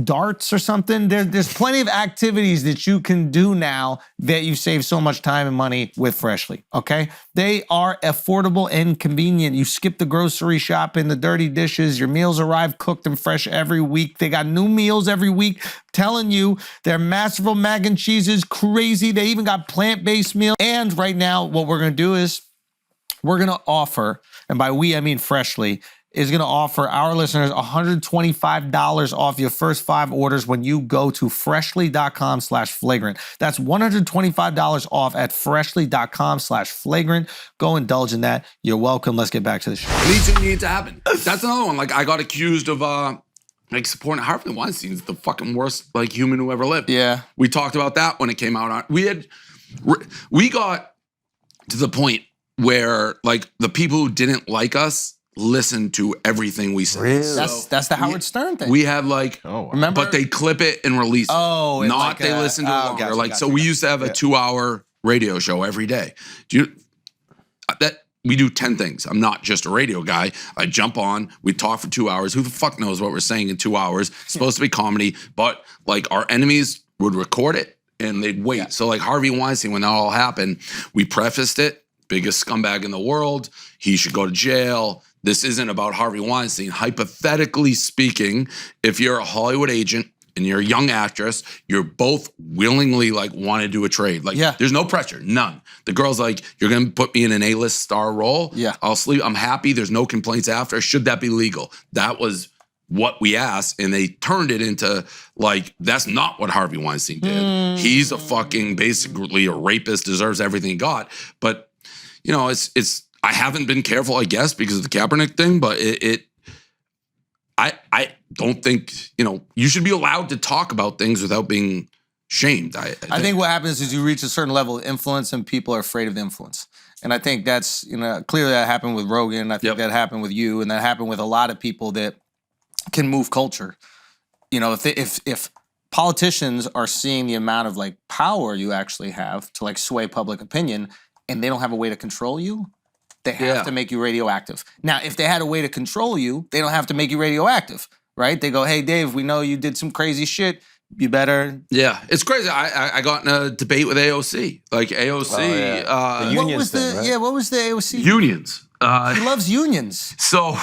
darts or something. There's plenty of activities that you can do now that you save so much time and money with Freshly, okay? They are affordable and convenient. You skip the grocery shopping, the dirty dishes, your meals arrive cooked and fresh every week. They got new meals every week. Telling you, their masterful mac and cheese is crazy. They even got plant-based meals. And right now, what we're gonna do is we're gonna offer, and by we, I mean Freshly, is going to offer our listeners $125 off your first 5 orders when you go to freshly.com/flagrant. That's $125 off at freshly.com/flagrant. Go indulge in that. You're welcome. Let's get back to the show. It needs to happen. That's another one. Like, I got accused of like supporting Harvey Weinstein's the fucking worst like human who ever lived. Yeah. We talked about that when it came out. We got to the point where like the people who didn't like us listen to everything we said. Really? That's the Howard Stern thing. We had like, remember? but they clip it and release it. Oh, not like they listen to it longer. gotcha, like, gotcha, so we used to have a 2-hour radio show every day. Do you, that we do 10 things. I'm not just a radio guy. I jump on, we talk for 2 hours. Who the fuck knows what we're saying in 2 hours? It's supposed to be comedy, but like our enemies would record it and they'd wait. Yeah. So like Harvey Weinstein, when that all happened, we prefaced it, biggest scumbag in the world. He should go to jail. This isn't about Harvey Weinstein. Hypothetically speaking, if you're a Hollywood agent and you're a young actress, you're both willingly like want to do a trade. Like, there's no pressure, none. The girl's like, you're gonna put me in an A-list star role. Yeah, I'll sleep. I'm happy. There's no complaints after. Should that be legal? That was what we asked, and they turned it into like, that's not what Harvey Weinstein did. He's a fucking basically a rapist, deserves everything he got. But you know, it's. I haven't been careful, I guess, because of the Kaepernick thing, but I don't think, you know, you should be allowed to talk about things without being shamed. I think what happens is you reach a certain level of influence and people are afraid of influence. And I think that's, you know, clearly that happened with Rogan. I think that happened with you, and that happened with a lot of people that can move culture. You know, if politicians are seeing the amount of like power you actually have to like sway public opinion and they don't have a way to control you, they have to make you radioactive. Now, if they had a way to control you, they don't have to make you radioactive, right? They go, hey, Dave, we know you did some crazy shit. You better. Yeah, it's crazy. I got in a debate with AOC. Like AOC. The unions thing, right? What was the AOC? Unions. She loves unions. So.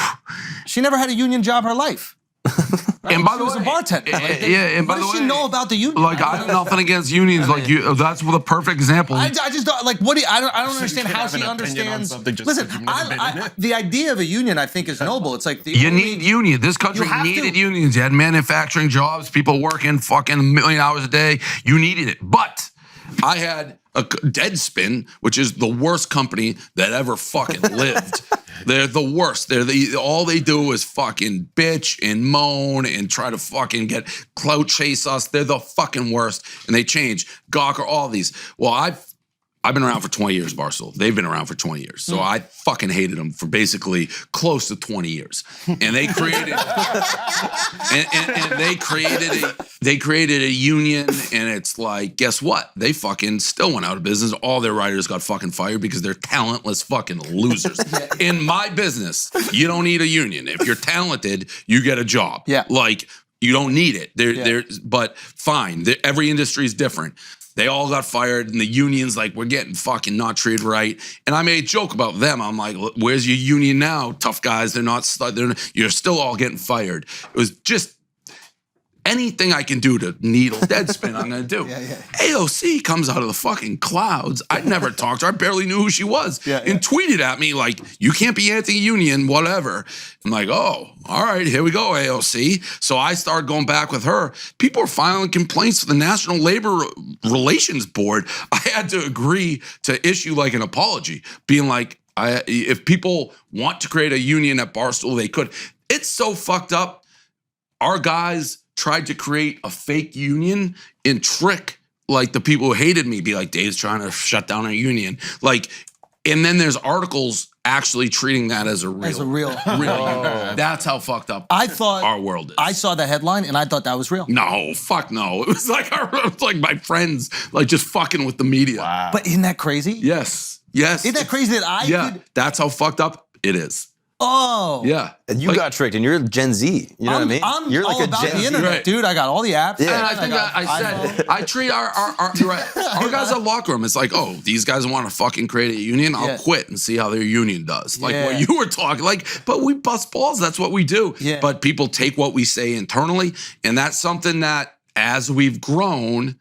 She never had a union job her life. And by the way, was a bartender. Like, yeah, and by what the does way, she know about the union? Like, I have nothing against unions. Like, that's the perfect example. I just don't like. What do you, I don't understand you how have she an opinion on understands. something just Listen, 'cause you've never been in it? the idea of a union, I think, is noble. It's like You need union. This country You have needed to. unions. You had manufacturing jobs, people working fucking 1 million hours a day. You needed it. But I had a Deadspin, which is the worst company that ever fucking lived. They're the worst. All they do is fucking bitch and moan and try to fucking get clout chase us. They're the fucking worst. And they change. Gawker, all these. Well, I've been around for 20 years, Barstool. They've been around for 20 years. So I fucking hated them for basically close to 20 years. And they created and they created a union, and it's like, guess what? They fucking still went out of business. All their writers got fucking fired because they're talentless fucking losers. In my business, you don't need a union. If you're talented, you get a job. Yeah. Like, you don't need it. But fine. Every industry is different. They all got fired, and the union's like, we're getting fucking not treated right. And I made a joke about them. I'm like, where's your union now? Tough guys, you're still all getting fired. It was just anything I can do to needle Deadspin, I'm gonna do. AOC comes out of the fucking clouds. I'd never talked to her. I barely knew who she was. And tweeted at me like, you can't be anti-union, whatever. I'm like, oh, all right, here we go, AOC. So I started going back with her. People were filing complaints to the National Labor Relations Board. I had to agree to issue like an apology, being like, if people want to create a union at Barstool, they could. It's so fucked up. Our guys tried to create a fake union and trick like the people who hated me, be like, Dave's trying to shut down our union. Like, and then there's articles actually treating that as a real union. That's how fucked up I thought our world is. I saw the headline and I thought that was real. No, fuck no. It was like my friends like just fucking with the media. Wow. But isn't that crazy? Yes. Isn't that crazy that I could? That's how fucked up it is. Oh. Yeah. And you got tricked, and you're Gen Z. You know what I mean? I'm You're all like a about Gen the Z. internet, Right. dude. I got all the apps. Yeah. And I think I said, I treat our you're right. Our guys at locker room, it's like, oh, these guys want to fucking create a union. I'll quit and see how their union does. Like what you were talking, like, but we bust balls. That's what we do. Yeah. But people take what we say internally. And that's something that as we've grown,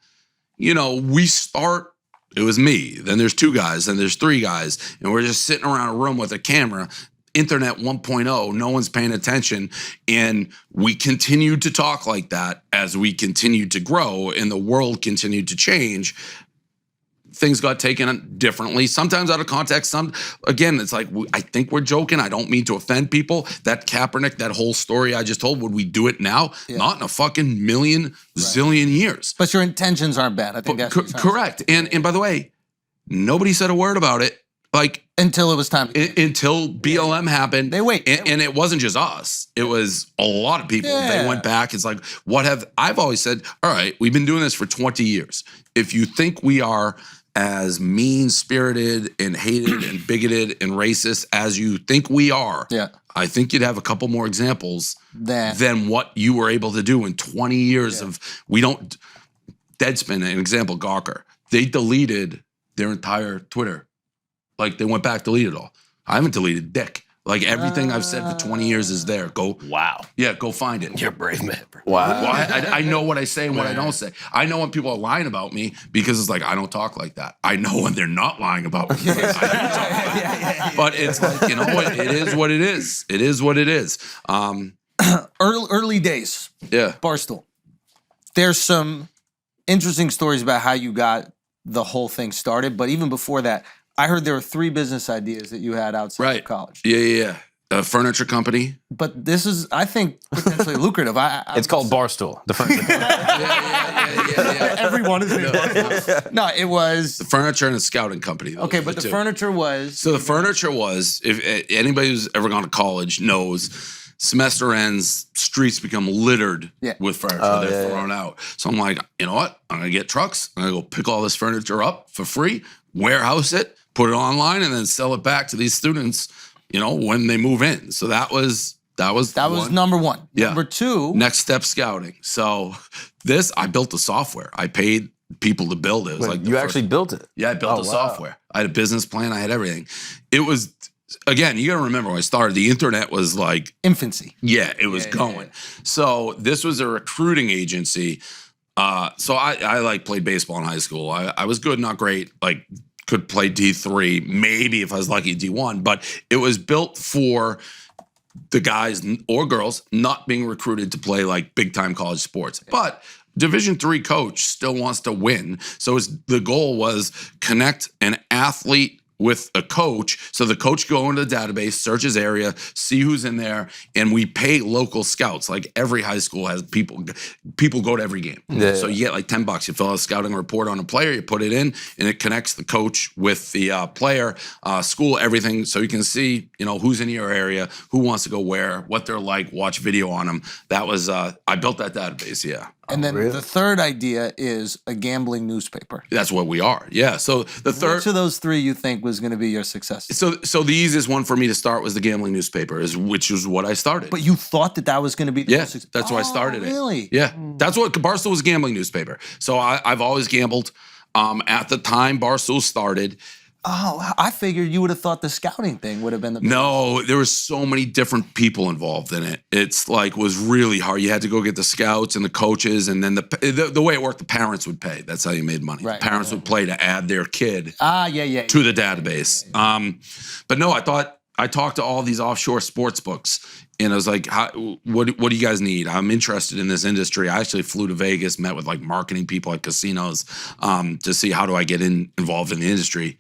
we start, it was me, then there's 2 guys, then there's 3 guys, and we're just sitting around a room with a camera. Internet 1.0, no one's paying attention. And we continued to talk like that as we continued to grow and the world continued to change. Things got taken differently, sometimes out of context. Again, it's like, I think we're joking. I don't mean to offend people. That Kaepernick, that whole story I just told, would we do it now? Not in a fucking zillion years. But your intentions aren't bad. I think that's what you're trying to correct. And by the way, nobody said a word about it. Like, until it was time. Until BLM happened. They wait. And it wasn't just us. It was a lot of people. Yeah. They went back. It's like, I've always said, all right, we've been doing this for 20 years. If you think we are as mean-spirited and hated and bigoted and racist as you think we are, I think you'd have a couple more examples than what you were able to do in 20 years of, Deadspin, an example, Gawker. They deleted their entire Twitter. Like, they went back, deleted it all. I haven't deleted dick. Like, everything I've said for 20 years is there. Go find it. You're a brave man, bro. Wow. Well, I know what I say and what I don't say. I know when people are lying about me because it's like, I don't talk like that. I know when they're not lying about me. I do talk like that. But it's like, it is what it is. It is what it is. Early days. Yeah. Barstool. There's some interesting stories about how you got the whole thing started. But even before that, I heard there were 3 business ideas that you had outside of college. Yeah. A furniture company. But this is, I think, potentially lucrative. It's called Barstool. The furniture. Everyone is named Barstool. No, it was the furniture and a scouting company. Okay, but the furniture was. So the furniture was, if anybody who's ever gone to college knows, semester ends, streets become littered with furniture. They're thrown out. So I'm like, you know what? I'm gonna get trucks. I'm gonna go pick all this furniture up for free, warehouse it, put it online, and then sell it back to these students, when they move in. So that was number 1. Yeah. Number 2. Next step, scouting. So I built the software. I paid people to build it. It was You actually built it? Yeah, I built the software. I had a business plan. I had everything. It was again, you got to remember when I started, the internet was like Infancy. Yeah, it was going. So this was a recruiting agency. So I like played baseball in high school. I was good, not great. Like could play D3, maybe if I was lucky D1. But it was built for the guys or girls not being recruited to play like big time college sports. But Division III coach still wants to win. So the goal was connect an athlete with a coach. So the coach go into the database, search his area, see who's in there, and we pay local scouts. Like every high school has people go to every game. So you get like $10. You fill out a scouting report on a player, you put it in, and it connects the coach with the player, school, everything. So you can see, who's in your area, who wants to go where, what they're like, watch video on them. That was, I built that database, yeah. And then the third idea is a gambling newspaper. That's what we are. Yeah. So the third. Which of those three you think was going to be your success? So the easiest one for me to start was the gambling newspaper, which is what I started. But you thought that was going to be the most success? That's why I started it. Really? Yeah. That's what Barstool was a gambling newspaper. So I've always gambled. At the time Barstool started. Oh, I figured you would have thought the scouting thing would have been the best. No, there was so many different people involved in it. It's like was really hard. You had to go get the scouts and the coaches, and then the way it worked, the parents would pay. That's how you made money. Right, parents would play to add their kid to the database. But no, I talked to all these offshore sports books, and I was like, what do you guys need? I'm interested in this industry. I actually flew to Vegas, met with like marketing people at casinos to see how do I get involved in the industry.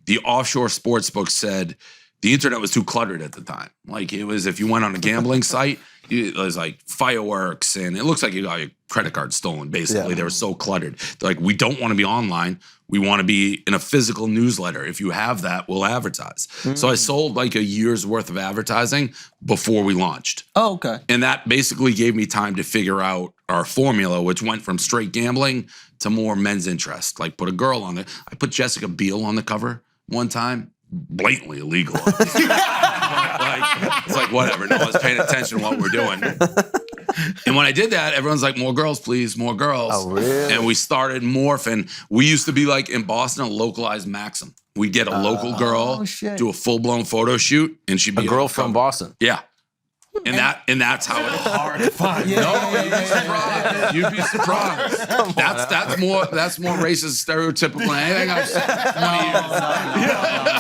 The offshore sports book said the internet was too cluttered at the time. Like it was, if you went on a gambling site, it was like fireworks, and it looks like you got your credit card stolen, basically. Yeah. They were so cluttered. They're like, we don't want to be online. We want to be in a physical newsletter. If you have that, we'll advertise. So I sold like a year's worth of advertising before we launched. Oh, okay. And that basically gave me time to figure out our formula, which went from straight gambling to more men's interest. Like put a girl on it. I put Jessica Biel on the cover one time. Blatantly illegal. It's like whatever. No one's paying attention to what we're doing. And when I did that, everyone's like, more girls, please, more girls. Oh, really? And we started morphing. We used to be like in Boston, a localized Maxim. We'd get a local girl, do a full-blown photo shoot, and she'd be a girl from Boston. Yeah. And that's how it is. Hard to find. You'd be surprised. That's more racist, stereotypical than anything I've said.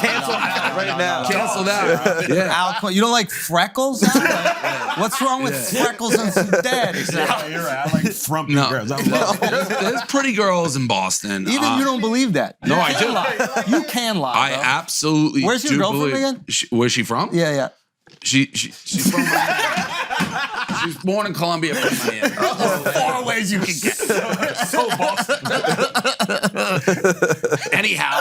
Cancel that right now. Cancel that. Yeah. You don't like freckles? What's wrong with freckles and some dead? You're right. I like frumpy girls. I love it. There's pretty girls in Boston. Even you don't believe that. No, I do. You can lie. I absolutely. Where's your girlfriend again? Where's she from? Yeah. She's from Miami. She's born in Colombia from Miami. Far ways you can get. So Boston. Anyhow.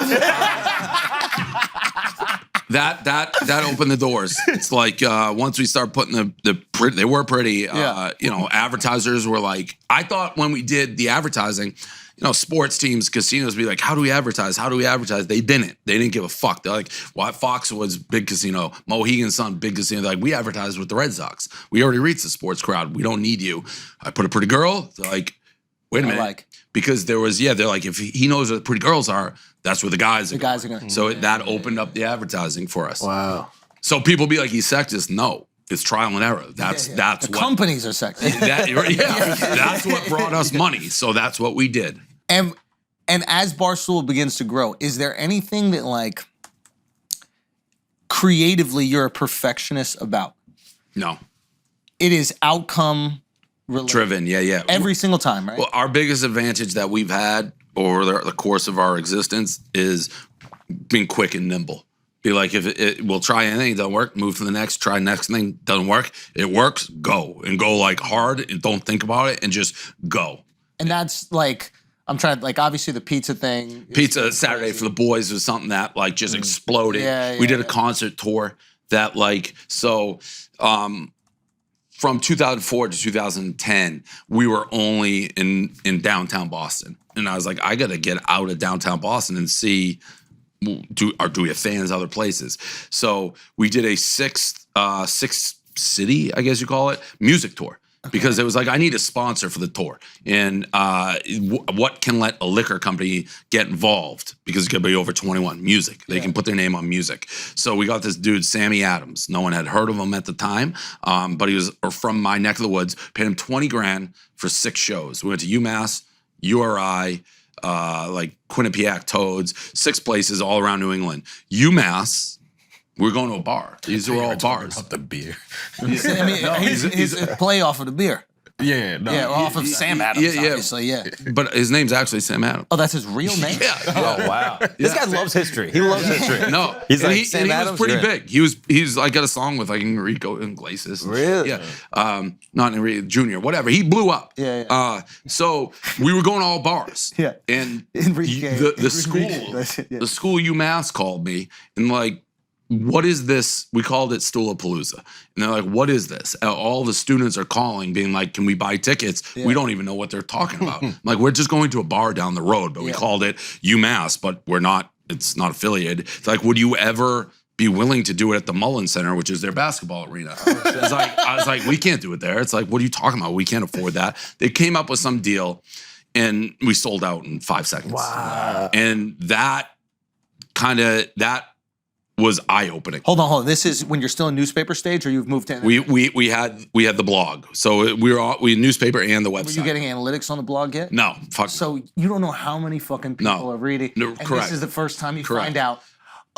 That opened the doors. It's like once we start putting they were pretty. Advertisers were like. I thought when we did the advertising, sports teams, casinos be like, how do we advertise? How do we advertise? They didn't. They didn't give a fuck. They're like, Foxwoods, big casino. Mohegan Sun, big casino. They're like, we advertise with the Red Sox. We already reached the sports crowd. We don't need you. I put a pretty girl. They're like, wait a minute. Because there was, they're like, if he knows where the pretty girls are, that's where the guys are going. So that opened up the advertising for us. Wow. So people be like, he's sexist. No. It's trial and error. That's what companies are sexist. That's what brought us money. So that's what we did. And as Barstool begins to grow, is there anything that like creatively you're a perfectionist about? No. It is outcome driven. Yeah. Every single time, right? Well, our biggest advantage that we've had over the course of our existence is being quick and nimble. Be like, if we'll try anything, it doesn't work, move to the next, try next thing, doesn't work, it works, go. And go like hard and don't think about it and just go. And that's like, I'm trying, like obviously the pizza thing. Pizza Saturday for the boys was something that like just exploded. We did a concert tour that like, so from 2004 to 2010, we were only in downtown Boston. And I was like, I got to get out of downtown Boston and see, do we have fans other places? So we did a six city, I guess you call it, music tour. because it was like, I need a sponsor for the tour. And what can let a liquor company get involved? Because it's going to be over 21. Music. They can put their name on music. So we got this dude, Sammy Adams. No one had heard of him at the time, but he was from my neck of the woods. Paid him 20 grand for 6 shows. We went to UMass, URI, like Quinnipiac Toads, 6 places all around New England. UMass, we're going to a bar. These are all bars. Up the beer. He's a play off of the beer. Yeah, no. Yeah, off of Sam Adams, obviously, yeah. But his name's actually Sam Adams. Oh, that's his real name? Oh, wow. This guy loves history. He loves history. No, He's like, he Sam Adams, was pretty you're in. big. He's like got a song with like Enrico Iglesias. Really? Yeah. Not Enrico Jr., whatever. He blew up. Yeah. So we were going to all bars. Yeah. And Enrique. the school UMass called me and like, what is this? We called it Stoolapalooza. And they're like, what is this? All the students are calling, being like, can we buy tickets? We don't even know what they're talking about. I'm like, we're just going to a bar down the road, but we called it UMass, but it's not affiliated. It's like, would you ever be willing to do it at the Mullen Center, which is their basketball arena? I was like, we can't do it there. It's like, what are you talking about? We can't afford that. They came up with some deal and we sold out in 5 seconds. Wow. And that was eye-opening. Hold on. This is when you're still in newspaper stage, or you've moved to? We had the blog, so we had newspaper and the website. Were you getting analytics on the blog yet? No, fuck. So you don't know how many fucking people are reading. No, and correct. This is the first time you Correct. find out.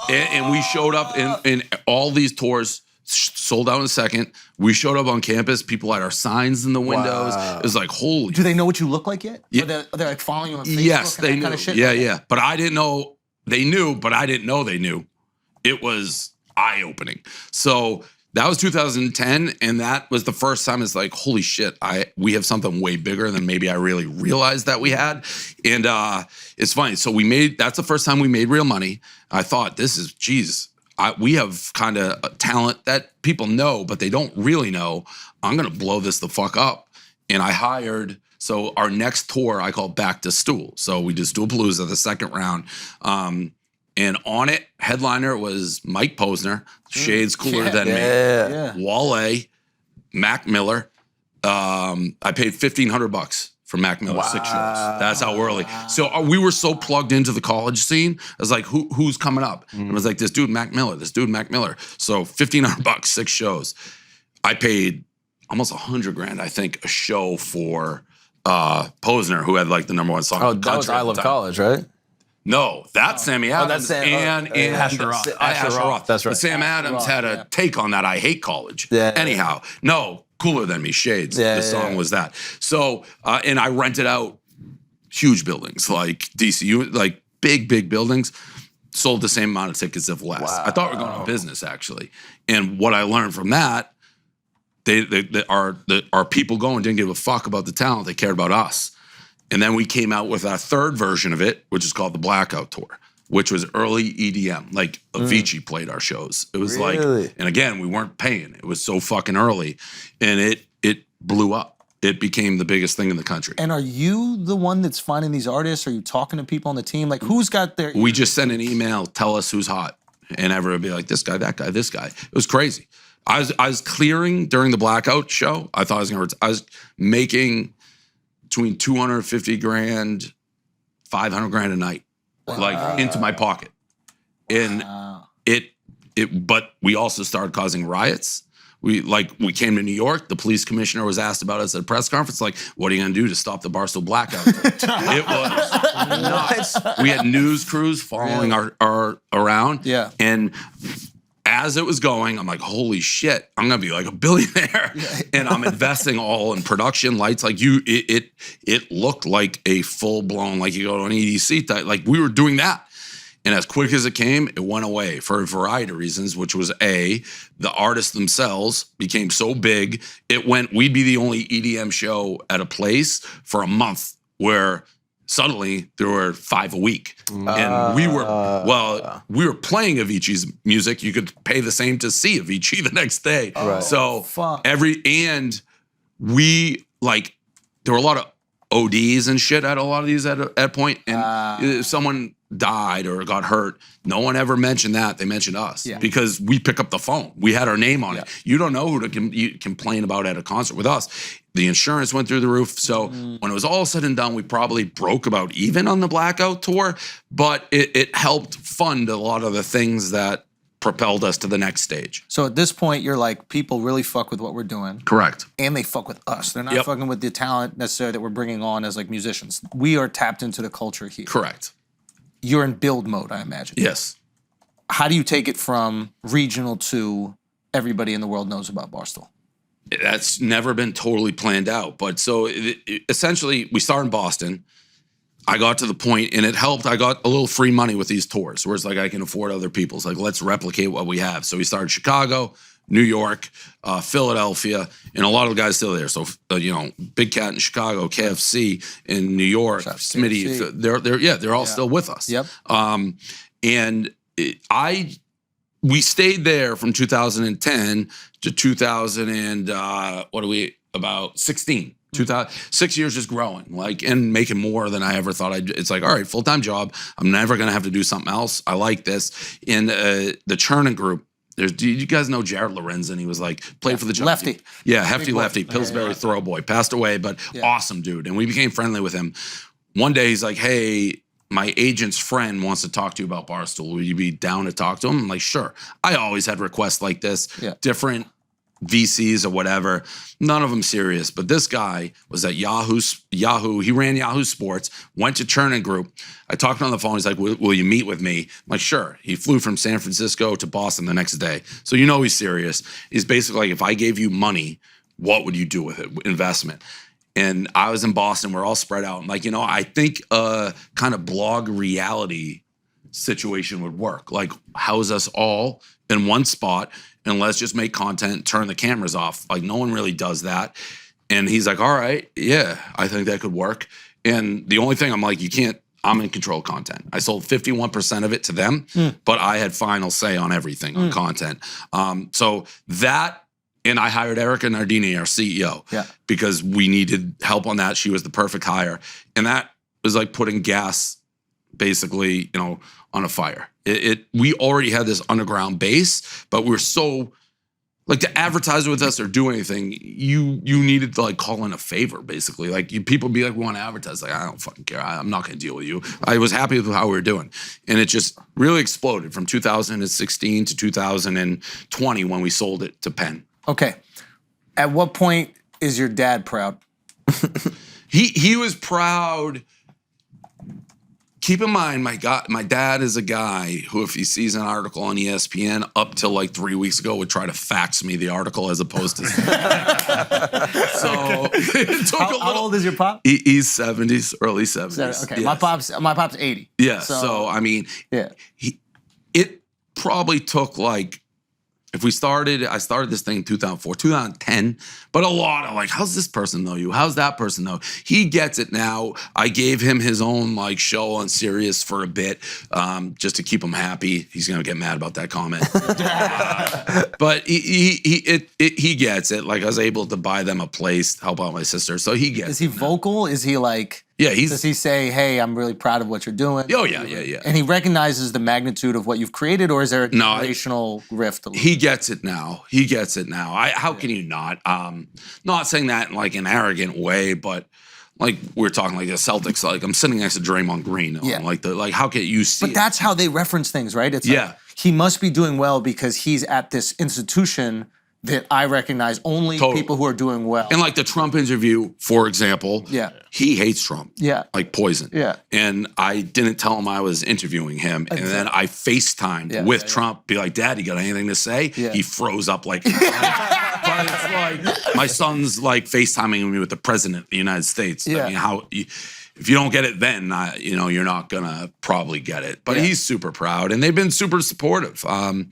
And we showed up in all these tours, sold out in a second. We showed up on campus. People had our signs in the windows. Wow. It was like, holy. Do they know what you look like yet? Yeah. Are they like following you on Facebook? Yes, and they that knew. kind of shit? Yeah. But I didn't know they knew. But I didn't know they knew. It was eye-opening. So that was 2010, and that was the first time it's like, holy shit, we have something way bigger than maybe I really realized that we had. And it's funny. So that's the first time we made real money. I thought, we have kind of a talent that people know, but they don't really know. I'm going to blow this the fuck up. And I hired, so our next tour I called Back to Stool. So we did Stoolapalooza, the second round. And on it, headliner was Mike Posner, shades cooler than me. Wale, Mac Miller. I paid $1,500 for Mac Miller, 6 shows. That's how early. So we were so plugged into the college scene. I was like, who's coming up? And it was like, this dude, Mac Miller. So $1,500, 6 shows. I paid almost $100,000, I think, a show for Posner, who had like the #1 song. Oh, that was I Love College, right? No, that's Sammy Adams and Asher Roth. Asher Roth. That's right. But Sam Adams had a take on that. I hate college. Yeah. Anyhow, no, cooler than me. Shades. The song was that. So, and I rented out huge buildings like DCU, like big buildings. Sold the same amount of tickets, if less. Wow. I thought we were going out of business actually. And what I learned from that, our people going didn't give a fuck about the talent. They cared about us. And then we came out with our third version of it, which is called the Blackout Tour, which was early EDM. Like Avicii played our shows. It was like, and again, we weren't paying. It was so fucking early, and it blew up. It became the biggest thing in the country. And are you the one that's finding these artists? Are you talking to people on the team? Like, who's got their? We just send an email, tell us who's hot, and everyone would be like, this guy, that guy, this guy. It was crazy. I was clearing during the Blackout show. I thought I was making between $250,000, $500,000 a night, like into my pocket. And but we also started causing riots. We came to New York. The police commissioner was asked about us at a press conference. Like, what are you going to do to stop the Barstool blackout? It was nuts. We had news crews following our around. Yeah. And as it was going, I'm like, holy shit, I'm gonna be like a billionaire. And I'm investing all in production lights. Like it looked like a full-blown, like you go to an EDC type, like we were doing that. And as quick as it came, it went away for a variety of reasons, which was the artists themselves became so big, we'd be the only EDM show at a place for a month where suddenly there were 5 a week. And we were playing Avicii's music. You could pay the same to see Avicii the next day. So fuck. there were a lot of ODs and shit at a lot of these at a point. And if someone died or got hurt, no one ever mentioned that. They mentioned us because we pick up the phone. We had our name on it. You don't know who to complain about at a concert with us. The insurance went through the roof. So when it was all said and done, we probably broke about even on the Blackout tour, but it helped fund a lot of the things that propelled us to the next stage. So at this point, you're like, people really fuck with what we're doing. Correct. And they fuck with us. They're not fucking with the talent necessarily that we're bringing on as like musicians. We are tapped into the culture here. Correct. You're in build mode, I imagine. Yes. How do you take it from regional to everybody in the world knows about Barstool? That's never been totally planned out. But so essentially, we started in Boston. I got to the point, and it helped. I got a little free money with these tours, where it's like I can afford other people's. Like, let's replicate what we have. So we started Chicago, New York, Philadelphia, and a lot of the guys still there. So Big Cat in Chicago, KFC in New York, Smitty. They're all still with us. Yep. We stayed there from 2010 to 16. 6 years just growing, and making more than I ever thought I'd. It's like, all right, full-time job. I'm never gonna have to do something else. I like this. In the Churning group, do you guys know Jared Lorenzen? He was played for the Giants. Lefty. Yeah, hefty lefty, Pillsbury throw boy. Passed away, but awesome dude. And we became friendly with him. One day he's like, hey, my agent's friend wants to talk to you about Barstool. Would you be down to talk to him? I'm like, sure. I always had requests like this, different VCs or whatever. None of them serious. But this guy was at Yahoo. He ran Yahoo Sports, went to Churning Group. I talked to him on the phone. He's like, will you meet with me? I'm like, sure. He flew from San Francisco to Boston the next day. So he's serious. He's basically like, if I gave you money, what would you do with it? Investment. And I was in Boston. We're all spread out. I'm I think a kind of blog reality situation would work. Like, house us all in one spot and let's just make content, turn the cameras off. Like, no one really does that. And he's like, all right, yeah, I think that could work. And the only thing I'm like, I'm in control of content. I sold 51% of it to them, but I had final say on everything on content. So that, and I hired Erica Nardini, our CEO, because we needed help on that. She was the perfect hire. And that was like putting gas, basically, on a fire. We already had this underground base, but we're so, to advertise with us or do anything, you needed to call in a favor, basically. People be like, we want to advertise. I don't fucking care. I'm not going to deal with you. I was happy with how we were doing. And it just really exploded from 2016 to 2020 when we sold it to Penn. Okay. At what point is your dad proud? He was proud. Keep in mind, my dad is a guy who, if he sees an article on ESPN, up till 3 weeks ago, would try to fax me the article as opposed to. So it took how old is your pop? He's 70s, early 70s. Okay, yes. my pop's 80. Yeah. So I mean, it probably took I started this thing in 2004, 2010, but a lot of how's this person know you? How's that person know? He gets it now. I gave him his own show on Sirius for a bit, just to keep him happy. He's gonna get mad about that comment. But he gets it. I was able to buy them a place, help out my sister. So he gets it. Is he vocal? Is he does he say, hey, I'm really proud of what you're doing? Oh, yeah. And he recognizes the magnitude of what you've created, or is there a generational rift? He gets it now. How can you not? Not saying that in an arrogant way, but we're talking the Celtics. I'm sitting next to Draymond Green. How can you see? But that's how they reference things, right? It's he must be doing well because he's at this institution that I recognize only people who are doing well. And the Trump interview, for example, he hates Trump. Yeah. Like poison. Yeah. And I didn't tell him I was interviewing him. And then I FaceTimed with Trump, be like, Dad, you got anything to say? Yeah. He froze up but it's my son's FaceTiming me with the president of the United States. Yeah. I mean, if you don't get it then, you're not going to probably get it. But he's super proud, and they've been super supportive.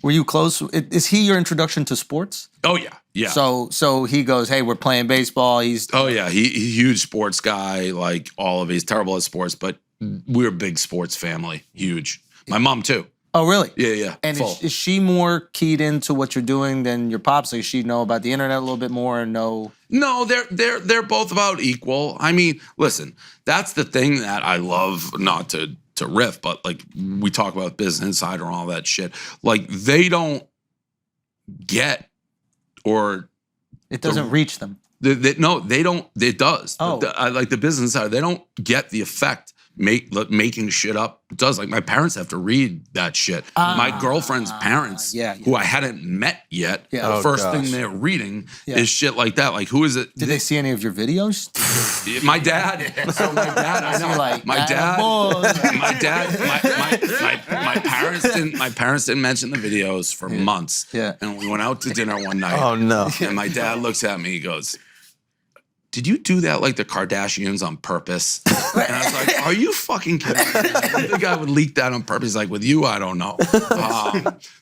Were you close? Is he your introduction to sports? Oh, yeah. Yeah. So he goes, hey, we're playing baseball. He's huge sports guy, all of it. He's terrible at sports, but we're a big sports family. Huge. My mom, too. Oh, really? Yeah. And full. is she more keyed into what you're doing than your pops? Like, does she know about the internet a little bit more and know? No, they're both about equal. I mean, listen, that's the thing that I love, not to riff, but like we talk about Business Insider and all that shit. Like they don't get or It doesn't reach them. No, they don't. It does. Oh. I like the Business Insider. They don't get the effect making shit up does. Like my parents have to read that shit. My girlfriend's parents, who I hadn't met yet, the first thing they're reading is shit like that. Like, who is it? Did they see any of your videos? My dad. So my dad, I know. Like, my dad. My parents didn't. My parents didn't mention the videos for months. Yeah. And we went out to dinner one night. Oh no. And my dad looks at me. He goes, "Did you do that like the Kardashians on purpose?" And I was like, "Are you fucking kidding me? I think I would leak that on purpose." He's like, "With you, I don't know."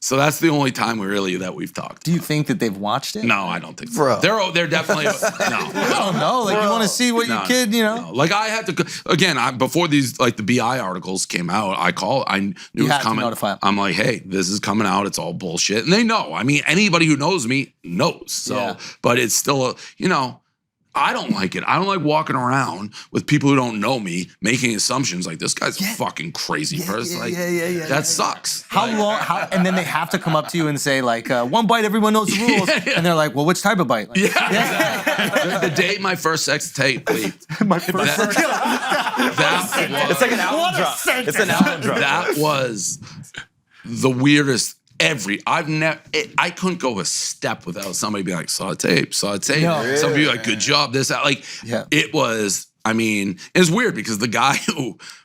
So that's the only time we've talked. Do you think that they've watched it? No, I don't think so. Bro. They're definitely no. I don't know. Like, you want to see what your kid, you know? No. Like I had to again. Before these like the BI articles came out, I knew it was coming. Notify them. I'm like, "Hey, this is coming out. It's all bullshit," and they know. I mean, anybody who knows me knows. So, but it's still I don't like it. I don't like walking around with people who don't know me making assumptions like this guy's a fucking crazy person. That sucks. How long? And then they have to come up to you and say like, "One bite, everyone knows the rules." And they're like, "Well, which type of bite?" Like, Exactly. The day my first sex tape leaked. It's like an album drop. It's an album drop. That was the weirdest. I couldn't go a step without somebody being like, saw a tape. No. Somebody be like, good job, this, that. Like, it was, I mean, it's weird because the guy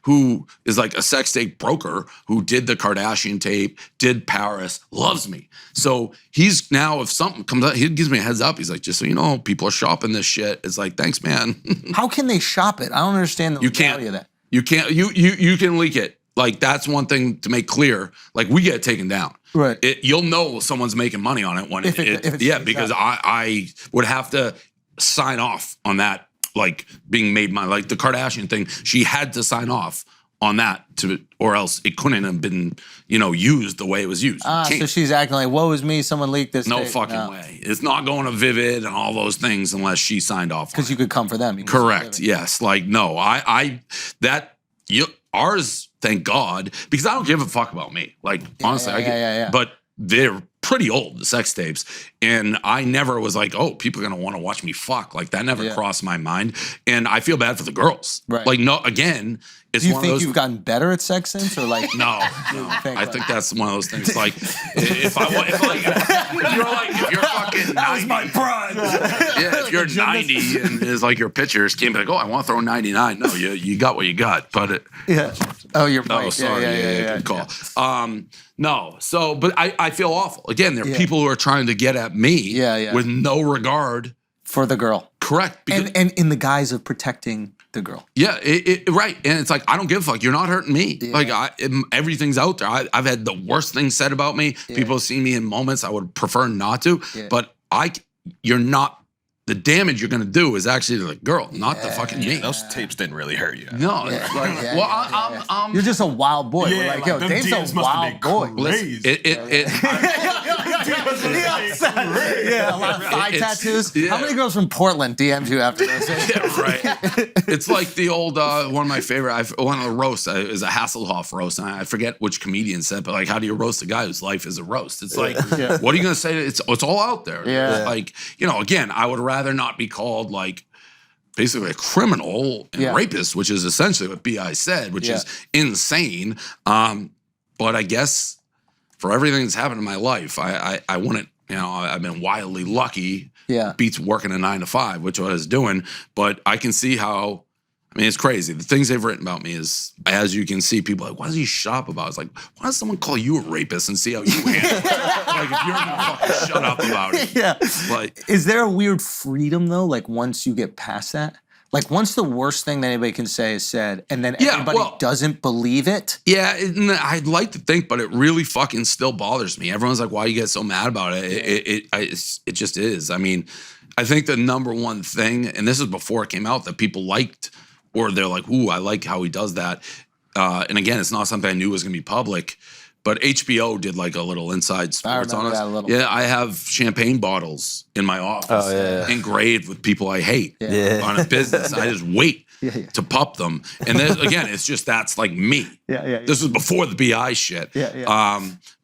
who is like a sex tape broker who did the Kardashian tape, did Paris, loves me. So he's now, if something comes out, he gives me a heads up. He's like, just so you know, people are shopping this shit. It's like, thanks, man. How can they shop it? I don't understand the reality of that. You can't, you can leak it. Like, that's one thing to make clear. Like, we get it taken down. Right. You'll know someone's making money on it when because I would have to sign off on that, like being made money. Like the Kardashian thing, she had to sign off on that or else it couldn't have been, used the way it was used. So she's acting like, woe is me, someone leaked this. No fucking way. It's not going to Vivid and all those things unless she signed off. Because you could come for them. Correct. Yes. Like, no, ours, thank God, because I don't give a fuck about me. Like, honestly, but they're pretty old, the sex tapes. And I never was like, oh, people are going to want to watch me fuck. Like, that never crossed my mind. And I feel bad for the girls. Right. Like, no, again, it's Do you one think of those, you've gotten better at sex since? Or like, no. I think that's one of those things. Like, if you're fucking 90, that was my pride. if you're 90 and it's like your pictures can't be like, oh, I want to throw 99. No, you got what you got. But Oh, you're right. Oh, sorry. Good call. No. So, but I feel awful. Again, there are people who are trying to get at me with no regard for the girl. Correct. And in the guise of protecting the girl. Yeah, right. And it's like, I don't give a fuck. You're not hurting me. Yeah. Like, everything's out there. I've had the worst things said about me. Yeah. People see me in moments I would prefer not to. Yeah. But you're not. The damage you're gonna do is actually the girl, not the fucking me. Those tapes didn't really hurt you. No, you're just a wild boy. Yeah, We're like, yo, Dave's a wild boy. Listen, a lot of thigh tattoos. Yeah. How many girls from Portland DM'd you after this? Yeah, right. It's like the old one of my favorite. One of the roasts is a Hasselhoff roast, and I forget which comedian said, but like, how do you roast a guy whose life is a roast? It's like, what are you gonna say? It's all out there. Yeah. Like, again, I would rather not be called like basically a criminal and rapist, which is essentially what B.I. said, which is insane. But I guess for everything that's happened in my life, I wouldn't, I've been wildly lucky. Yeah. Beats working a 9 to 5, which I was doing. But I can see how, it's crazy. The things they've written about me is, as you can see, people are like, what does he shop about? It's like, why does someone call you a rapist and see how you handle it? Like, if you're gonna fucking shut up about it. Yeah. Like, is there a weird freedom though? Like once you get past that? Like once the worst thing that anybody can say is said, and then everybody doesn't believe it? Yeah, I'd like to think, but it really fucking still bothers me. Everyone's like, why you get so mad about it? It just is. I think the number one thing, and this is before it came out, that people liked, or they're like, ooh, I like how he does that. And again, it's not something I knew was going to be public, but HBO did like a little inside sports on remember us. that a little. Yeah, I have champagne bottles in my office engraved with people I hate on a business. I just wait to pop them. And then again, it's just that's like me. This was before the BI shit.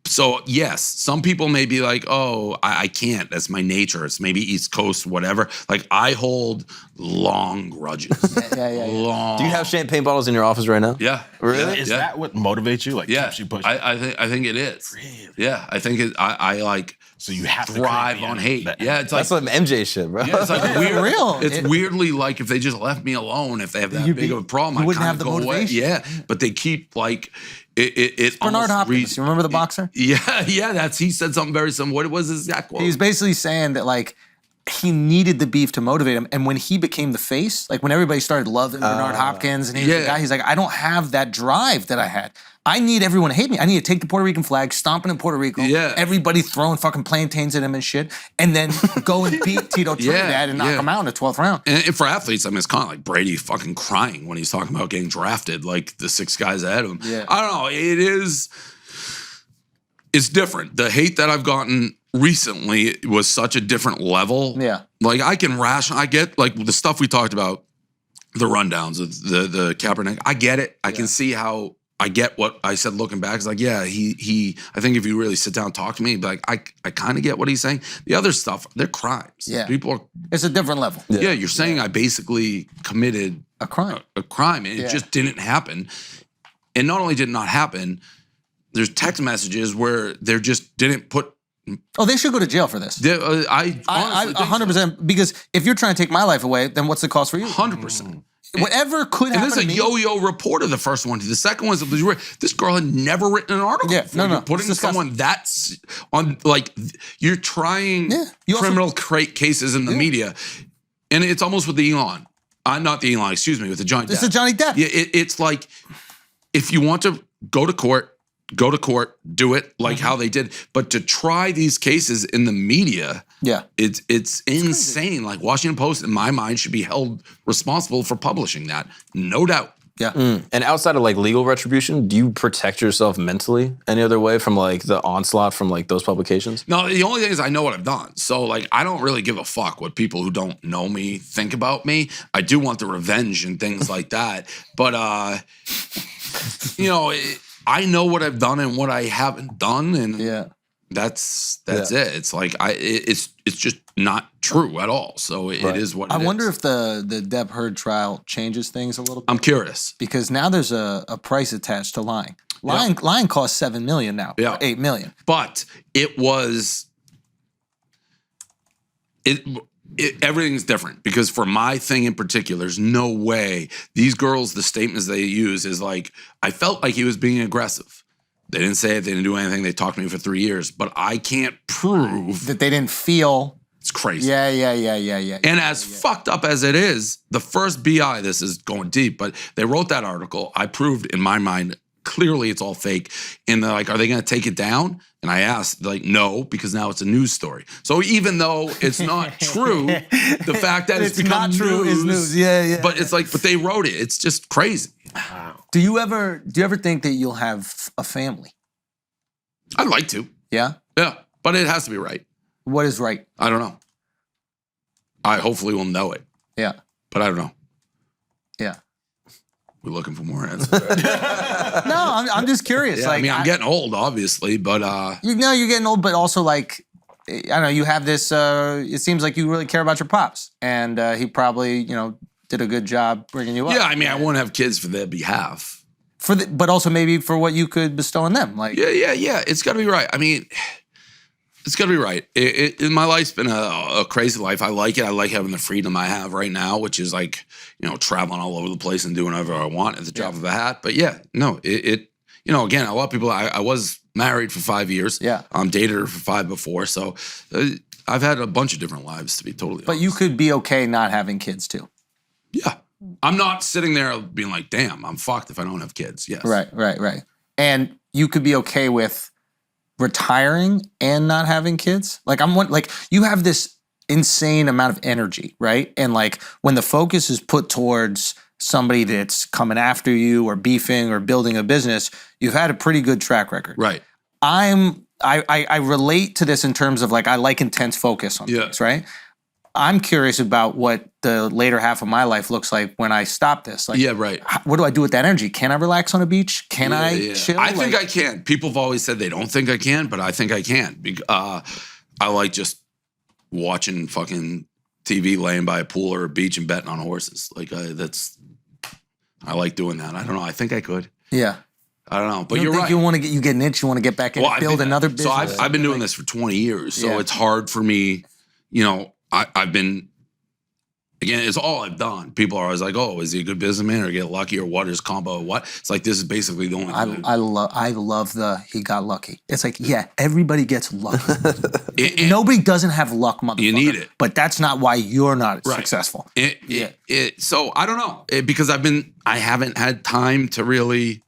So yes, some people may be like, oh, I can't. That's my nature. It's maybe East Coast, whatever. Like I hold long grudges. Long. Do you have champagne bottles in your office right now? Yeah. Really? Is that what motivates you? Like, keeps you pushing? I think it is. Really? Yeah, I think it. I like. So you have to thrive create on the hate. that- Yeah, it's like That's some MJ shit, bro. yeah, it's like weird. real. It's weirdly like if they just left me alone, if they have that You'd big be- of a problem, you I wouldn't kind have of the go away. motivation. Yeah, but they keep like it. Bernard almost Hopkins, reads- you remember the boxer? Yeah, he said something very similar. What was his exact quote? He was basically saying that like he needed the beef to motivate him, and when he became the face, like when everybody started loving Bernard Hopkins and he was the guy, he's like, I don't have that drive that I had. I need everyone to hate me. I need to take the Puerto Rican flag, stomp it in Puerto Rico, everybody throwing fucking plantains at him and shit, and then go and beat Tito Trinidad and knock him out in the 12th round. And for athletes, I mean, it's kind of like Brady fucking crying when he's talking about getting drafted, like the 6 guys ahead of him. Yeah. I don't know. It's different. The hate that I've gotten recently was such a different level. Yeah. Like I get like the stuff we talked about, the rundowns of the Kaepernick. I get it. I can see how. I get what I said looking back. It's like, yeah, he. I think if you really sit down and talk to me, like I kind of get what he's saying. The other stuff, they're crimes. Yeah. People are. It's a different level. Yeah, you're saying I basically committed A crime. a crime, and it just didn't happen. And not only did it not happen, there's text messages where they just didn't put. Oh, they should go to jail for this. I honestly think 100%. Because if you're trying to take my life away, then what's the cost for you? 100%. Whatever could And happen this is to a me. yo-yo reporter, the first one. The second one is this girl had never written an article. Yeah, before. no. You're putting It's disgusting. someone that's on like you're trying You also- criminal cases in the media, and it's almost with the Elon, not the Elon, excuse me, with the Johnny Depp. It's a Johnny Depp. Yeah, it's like if you want to go to court, do it like how they did. But to try these cases in the media, it's insane. Like Washington Post, in my mind, should be held responsible for publishing that, no doubt. Yeah. And outside of like legal retribution, do you protect yourself mentally any other way from like the onslaught from like those publications? No, the only thing is I know what I've done. So like I don't really give a fuck what people who don't know me think about me. I do want the revenge and things like that. But I know what I've done and what I haven't done, and that's it. It's like it's just not true at all. So it is what it is. I wonder if the Depp Heard trial changes things a little bit. I'm curious. Because now there's a price attached to lying. Lying costs $7 million now. Yeah. Or $8 million. But it was everything's different because for my thing in particular, there's no way these girls, the statements they use is like, I felt like he was being aggressive. They didn't say it. They didn't do anything. They talked to me for 3 years, but I can't prove that they didn't feel. It's crazy. Yeah. And as fucked up as it is, the first BI, this is going deep, but they wrote that article. I proved in my mind, clearly it's all fake. And they're like, are they going to take it down? And I asked, like, no, because now it's a news story. So even though it's not true, the fact that it's become not true news, is news. Yeah. But it's like, but they wrote it. It's just crazy. Do you ever think that you'll have a family? I'd like to. Yeah? Yeah. But it has to be right. What is right? I don't know. I hopefully will know it. Yeah. But I don't know. Yeah. We're looking for more answers. No, I'm just curious. Yeah, like, I mean, I'm getting old, obviously, but you're getting old, but also like, I don't know, you have this. It seems like you really care about your pops, and he probably did a good job bringing you up. Yeah, I mean, I won't have kids for their behalf. But also maybe for what you could bestow on them. Like, yeah. It's got to be right. I mean, it's got to be right. My life's been a crazy life. I like it. I like having the freedom I have right now, which is like, traveling all over the place and doing whatever I want at the drop of a hat. But yeah, no, again, a lot of people, I was married for 5 years. Yeah. Dated her for 5 before. So I've had a bunch of different lives, to be totally honest. But you could be okay not having kids too. Yeah. I'm not sitting there being like, damn, I'm fucked if I don't have kids. Yes. Right. And you could be okay with retiring and not having kids? Like you have this insane amount of energy, right? And like when the focus is put towards somebody that's coming after you or beefing or building a business, you've had a pretty good track record. Right. I relate to this in terms of like I like intense focus on things, right? I'm curious about what the later half of my life looks like when I stop this. Like, what do I do with that energy? Can I relax on a beach? Can I chill? I think I can. People have always said they don't think I can, but I think I can. I like just watching fucking TV, laying by a pool or a beach and betting on horses. Like I like doing that. I don't know. I think I could. Yeah. I don't know, but you're right. You get an itch. You want to get back in, build another business. So I've been doing this for 20 years, so it's hard for me. You know, I've been, again, it's all I've done. People are always like, "Oh, is he a good businessman or get lucky or what? Is combo or what?" It's like this is basically the only. I love the he got lucky. It's like everybody gets lucky. Nobody doesn't have luck, motherfucker. You need it, but that's not why you're not successful. So I don't know because I haven't had time to really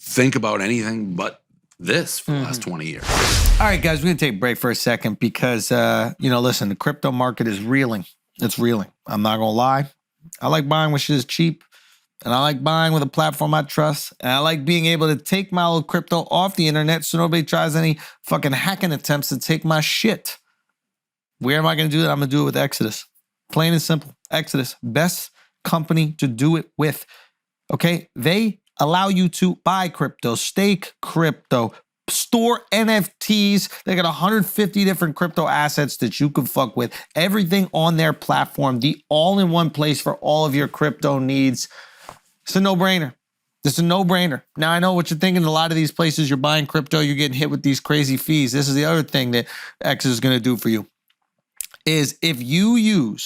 think about anything but this for the last 20 years. All right, guys, we're going to take a break for a second because, listen, the crypto market is reeling. It's reeling. I'm not going to lie. I like buying when shit is cheap, and I like buying with a platform I trust, and I like being able to take my old crypto off the internet so nobody tries any fucking hacking attempts to take my shit. Where am I going to do that? I'm going to do it with Exodus. Plain and simple. Exodus, best company to do it with. Okay? They allow you to buy crypto, stake crypto, store NFTs. They got 150 different crypto assets that you can fuck with. Everything on their platform, the all-in-one place for all of your crypto needs. It's a no-brainer. It's a no-brainer. Now, I know what you're thinking. A lot of these places you're buying crypto, you're getting hit with these crazy fees. This is the other thing that X is going to do for you. Is if you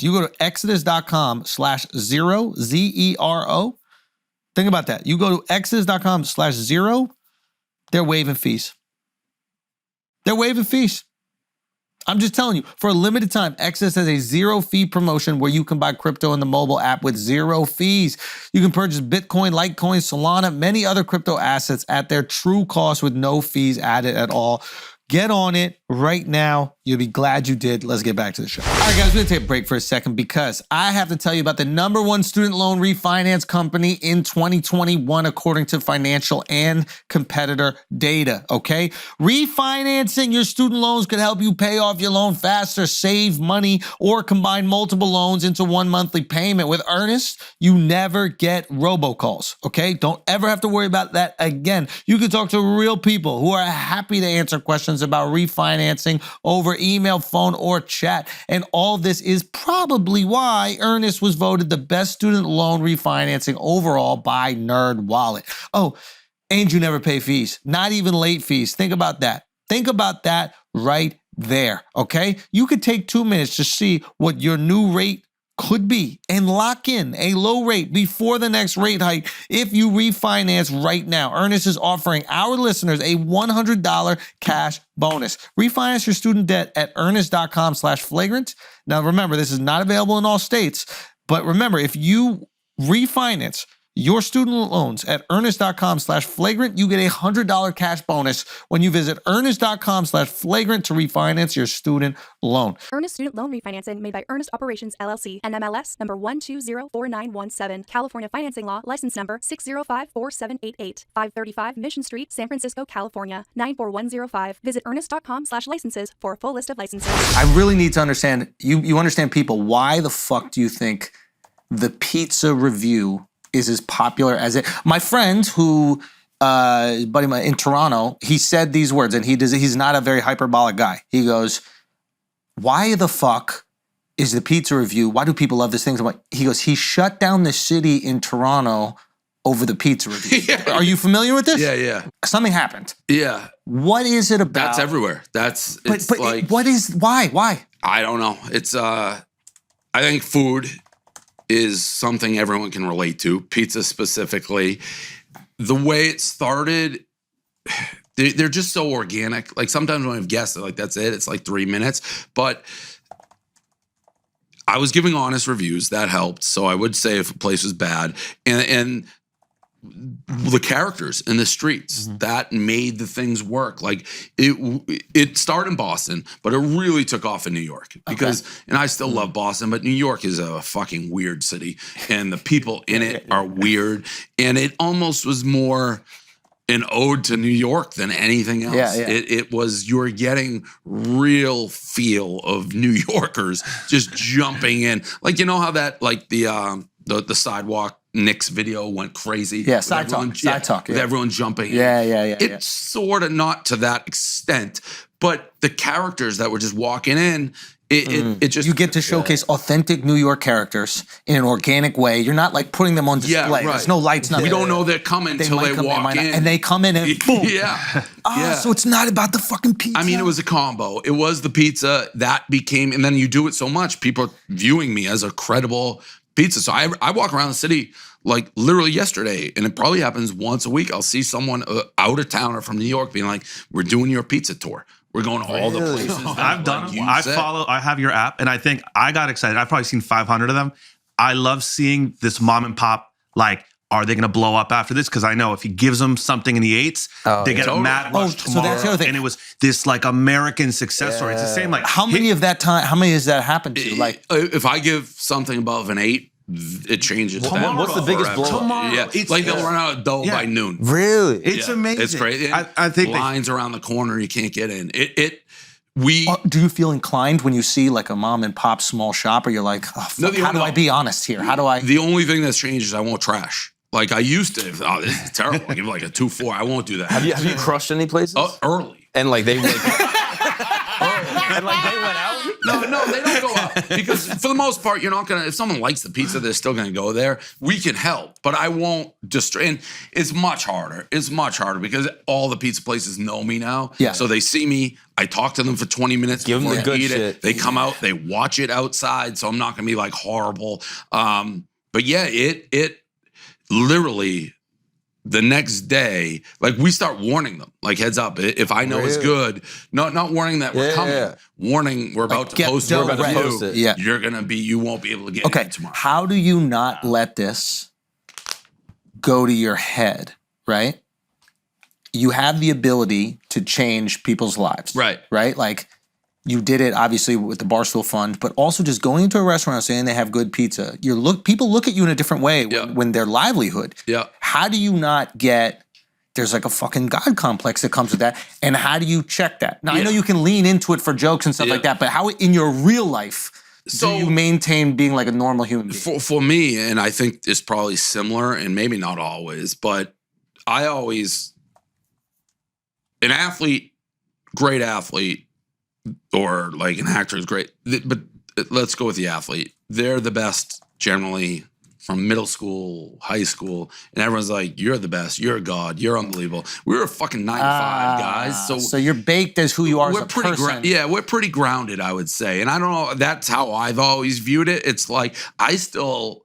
go to exodus.com/zero, ZERO, think about that. You go to exodus.com/zero, they're waiving fees. They're waiving fees. I'm just telling you, for a limited time, Exodus has a 0-fee promotion where you can buy crypto in the mobile app with 0 fees. You can purchase Bitcoin, Litecoin, Solana, many other crypto assets at their true cost with no fees added at all. Get on it right now. You'll be glad you did. Let's get back to the show. All right, guys, we're going to take a break for a second because I have to tell you about the #1 student loan refinance company in 2021, according to financial and competitor data, okay? Refinancing your student loans could help you pay off your loan faster, save money, or combine multiple loans into one monthly payment. With Earnest, you never get robocalls, okay? Don't ever have to worry about that again. You can talk to real people who are happy to answer questions about refinancing over email, phone, or chat. And all this is probably why Earnest was voted the best student loan refinancing overall by NerdWallet. Oh, and you never pay fees, not even late fees. Think about that. Think about that right there, okay? You could take 2 minutes to see what your new rate could be and lock in a low rate before the next rate hike if you refinance right now. Earnest is offering our listeners a $100 cash bonus. Refinance your student debt at earnest.com/flagrant. Now remember, this is not available in all states, but remember, if you refinance your student loans at earnest.com/flagrant, you get a $100 cash bonus when you visit earnest.com/flagrant to refinance your student loan. Earnest Student Loan Refinancing made by Earnest Operations LLC, NMLS number 1204917, California Financing Law, license number 6054788, 535 Mission Street, San Francisco, California, 94105. Visit earnest.com/licenses for a full list of licenses. I really need to understand, you understand people, why the fuck do you think the pizza review is as popular as it? My friend who, buddy in Toronto, he said these words, and he's not a very hyperbolic guy. He goes, why the fuck is the pizza review, why do people love this thing? He goes, he shut down the city in Toronto over the pizza review. Yeah. Are you familiar with this? Yeah. Something happened. Yeah. What is it about? That's everywhere. Why? I don't know. It's, I think food is something everyone can relate to, pizza specifically. The way it started, they're just so organic. Like sometimes when I've guessed, like that's it. It's like 3 minutes. But I was giving honest reviews. That helped. So I would say if a place was bad. And the characters in the streets, that made the things work. Like it started in Boston, but it really took off in New York because, and I still love Boston, but New York is a fucking weird city and the people in it are weird. And it almost was more an ode to New York than anything else. Yeah, yeah. It was, you were getting real feel of New Yorkers just jumping in. Like, you know how that, like the sidewalk Knicks video went crazy? Yeah, With side everyone- talk. With everyone jumping in. Yeah. It's sort of not to that extent, but the characters that were just walking in, it just... You get to showcase authentic New York characters in an organic way. You're not like putting them on display. Yeah, right. There's no lights, nothing. We don't know they're coming until might they come, walk might not. in. And they come in and boom. Yeah. So it's not about the fucking pizza. I mean, it was a combo. It was the pizza that became, and then you do it so much, people are viewing me as a credible pizza. So I walk around the city like literally yesterday, and it probably happens once a week. I'll see someone out of town or from New York being like, "We're doing your pizza tour. We're going to all the places." I've done like them. you I said. I have your app, and I think I got excited. I've probably seen 500 of them. I love seeing this mom and pop, like, are they going to blow up after this? Because I know if he gives them something in the eights, they get a mad rush so tomorrow. that's the other thing. And it was this like American success story. It's the same like How many of that time? How many has that happened to? Like, if I give something above an 8, it changes. Tomorrow. What's the biggest forever. blow-up? Tomorrow. Yeah, It's- like they'll run out of dough by noon. Really? It's Yeah, amazing. It's crazy. I think lines around the corner, you can't get in. do you feel inclined when you see like a mom and pop small shop, or you're like, oh, fuck, how do I be honest here? How do I? The only thing that's changed is I won't trash. Like I used to. Oh, this is terrible. I give like a 2-4. I won't do that. Have you crushed any places? Oh, early. And like they like, and like they went out. No, they don't go out because for the most part, you're not gonna. If someone likes the pizza, they're still gonna go there. We can help, but I won't destroy. And it's much harder. It's much harder because all the pizza places know me now. Yeah. So they see me. I talk to them for 20 minutes. Give them before the I good eat shit. It. They come out. They watch it outside. So I'm not gonna be like horrible. But yeah, it literally. The next day, like we start warning them, like heads up. If I know it's good, not warning that we're coming, warning we're about to post dough it. We're about to ready. post it. Yeah. You won't be able to get it tomorrow. How do you not let this go to your head, right? You have the ability to change people's lives. Right. Right? Like you did it obviously with the Barstool Fund, but also just going into a restaurant saying they have good pizza. People look at you in a different way when their livelihood. Yeah. How do you not get there's like a fucking God complex that comes with that? And how do you check that? Now I know you can lean into it for jokes and stuff like that, but how in your real life do you maintain being like a normal human being? For me, and I think it's probably similar, and maybe not always, but I always an athlete, great athlete, or like an actor is great, but let's go with the athlete. They're the best generally from middle school, high school, and everyone's like, you're the best, you're a god, you're unbelievable. We were fucking 9 to 5 guys. So you're baked as who you are as a pretty person. we're pretty grounded, I would say. And I don't know, that's how I've always viewed it. It's like, I still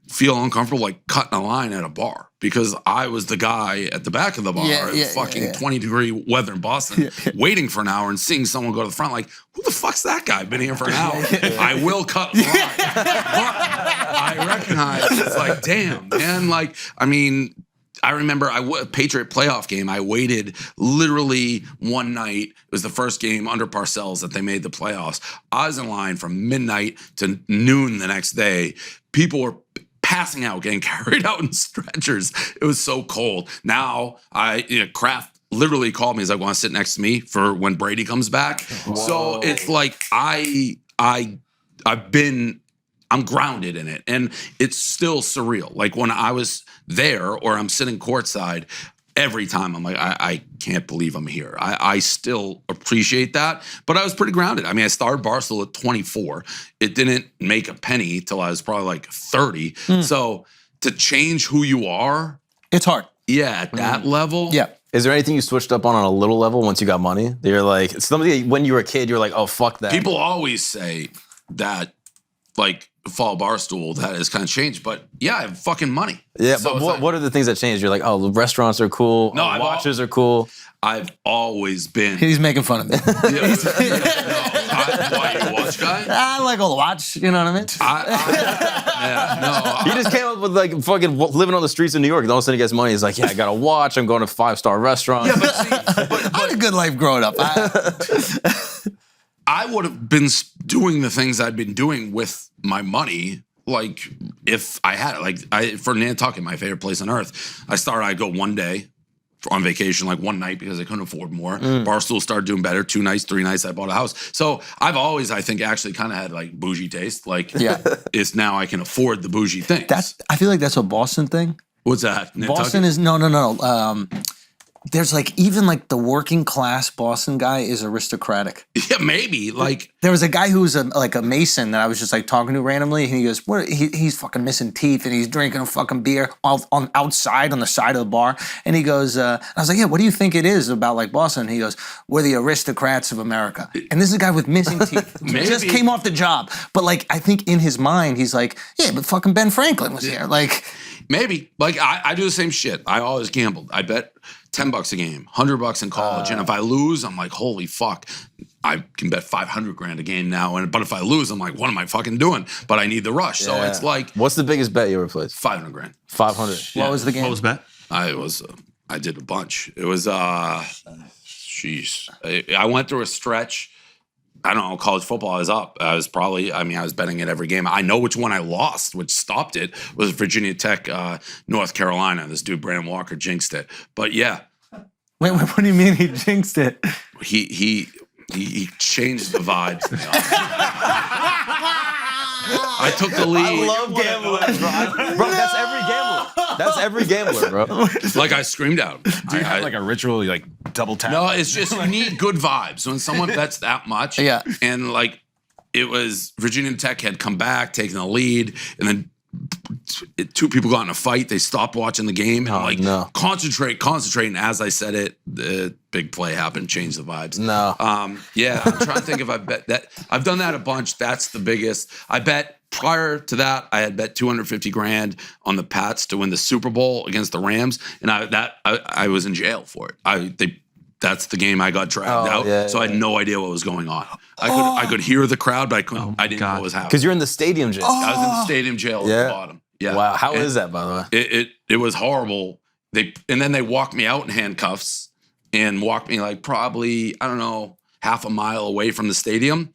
feel uncomfortable like cutting a line at a bar because I was the guy at the back of the bar in fucking 20-degree weather in Boston waiting for an hour and seeing someone go to the front like, who the fuck's that guy? Been here for an hour. I will cut the line. But I recognize it's like, damn, man. Like, I mean, I remember Patriot playoff game. I waited literally one night. It was the first game under Parcells that they made the playoffs. I was in line from midnight to noon the next day. People were passing out, getting carried out in stretchers. It was so cold. Now, Kraft literally called me. He's like, want to sit next to me for when Brady comes back? Whoa. So it's like I'm grounded in it. And it's still surreal. Like when I was there or I'm sitting courtside, every time I'm like, I can't believe I'm here. I still appreciate that, but I was pretty grounded. I mean, I started Barstool at 24. It didn't make a penny till I was probably like 30. So to change who you are, it's hard. Yeah, at that level. Yeah. Is there anything you switched up on a little level once you got money? You're like, somebody when you were a kid, you're like, oh, fuck that. People always say that, like, follow Barstool, that has kind of changed. But yeah, I have fucking money. Yeah, So but what are the things that changed? You're like, oh, the restaurants are cool. No, watches are cool. I've always been. He's making fun of me. Why you a watch guy? I like all the watch, you know what I mean? He just came up with like fucking living on the streets of New York. And all of a sudden he gets money. He's like, yeah, I got a watch. I'm going to 5-star restaurants. Yeah, but see, I had a good life growing up. I would have been doing the things I'd been doing with my money, like if I had it. Like for Nantucket, my favorite place on earth, I'd go one day on vacation like one night because I couldn't afford more. Barstool started doing better. 2 nights, 3 nights, I bought a house. So I've always, I think, actually kind of had like bougie taste. Like, it's now I can afford the bougie things. I feel like that's a Boston thing. What's that? Boston is no. There's like even like the working class Boston guy is aristocratic. Yeah, maybe. Like there was a guy who was like a mason that I was just like talking to randomly, and he goes, "What? He's fucking missing teeth, and he's drinking a fucking beer outside on the side of the bar." And he goes, I was like, "Yeah, what do you think it is about like Boston?" And he goes, "We're the aristocrats of America." And this is a guy with missing teeth, just came off the job, but like I think in his mind he's like, "Yeah, but fucking Ben Franklin was here." Like maybe. Like I do the same shit. I always gambled. I bet $10 a game, $100 in college, and if I lose, I'm like, holy fuck, I can bet 500 grand a game now. But if I lose, I'm like, what am I fucking doing? But I need the rush, so it's like, what's the biggest bet you ever placed? 500 grand. 500. What was the game? What was bet? I did a bunch. It was I went through a stretch. I don't know, college football, I was up. I was betting it every game. I know which one I lost, which stopped it, was Virginia Tech, North Carolina. This dude, Brandon Walker, jinxed it. But yeah. Wait, what do you mean he jinxed it? He changed the vibes. I took the lead. I love gambling, bro. That's every gambler. That's every gambler, bro. Like I screamed out. Do you have like a ritual, you like double tap? No, it's just you need good vibes. When someone bets that much, and like it was Virginia Tech had come back, taking the lead, and then 2 people got in a fight. They stopped watching the game and concentrate. And as I said it, the big play happened, changed the vibes. Yeah, I'm trying to think if I bet that. I've done that a bunch. That's the biggest. I bet prior to that, I had bet 250 grand on the Pats to win the Super Bowl against the Rams, and I was in jail for it. That's the game I got dragged out, so I had no idea what was going on. I could hear the crowd, but I couldn't. I didn't know what was happening. Because you're in the stadium jail. I was in the stadium jail at the bottom. Yeah. Wow. How is that, by the way? It was horrible. Then they walked me out in handcuffs and walked me like probably, I don't know, half a mile away from the stadium.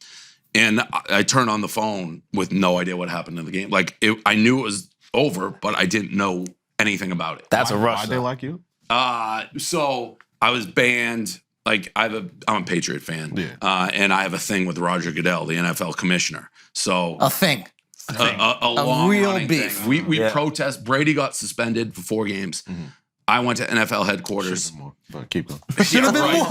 And I turned on the phone with no idea what happened in the game. Like I knew it was over, but I didn't know anything about it. That's a rush. Why'd they like you? So I was banned. Like I'm a Patriot fan, and I have a thing with Roger Goodell, the NFL commissioner. So a thing. A long real beef. Thing. We protest. Brady got suspended for 4 games. I went to NFL headquarters. But keep going. Should have been more.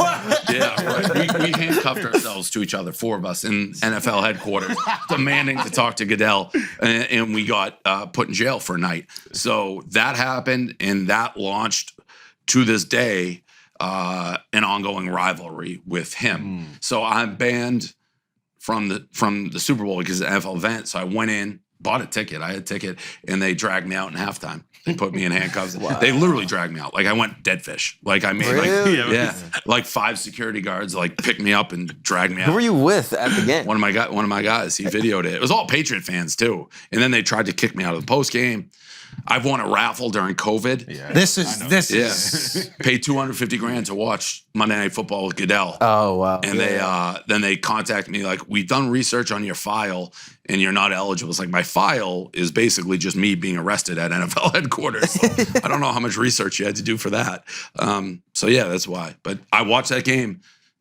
Yeah, right. We handcuffed ourselves to each other, 4 of us in NFL headquarters, demanding to talk to Goodell, and we got put in jail for a night. So that happened, and that launched to this day an ongoing rivalry with him. So I'm banned from the Super Bowl because it's an NFL event. So I went in, bought a ticket. I had a ticket, and they dragged me out in halftime. They put me in handcuffs. Wow. They literally dragged me out. Like I went dead fish. Like I made like 5 security guards like picked me up and dragged me out. Who were you with at the game? One of my guys. He videoed it. It was all Patriot fans too. And then they tried to kick me out of the post game. I've won a raffle during COVID. Yeah, this is paid 250 grand to watch Monday Night Football with Goodell. Oh wow! And then they contacted me like, we've done research on your file and you're not eligible. It's like my file is basically just me being arrested at NFL headquarters. So I don't know how much research you had to do for that. So yeah, that's why. But I watched that game.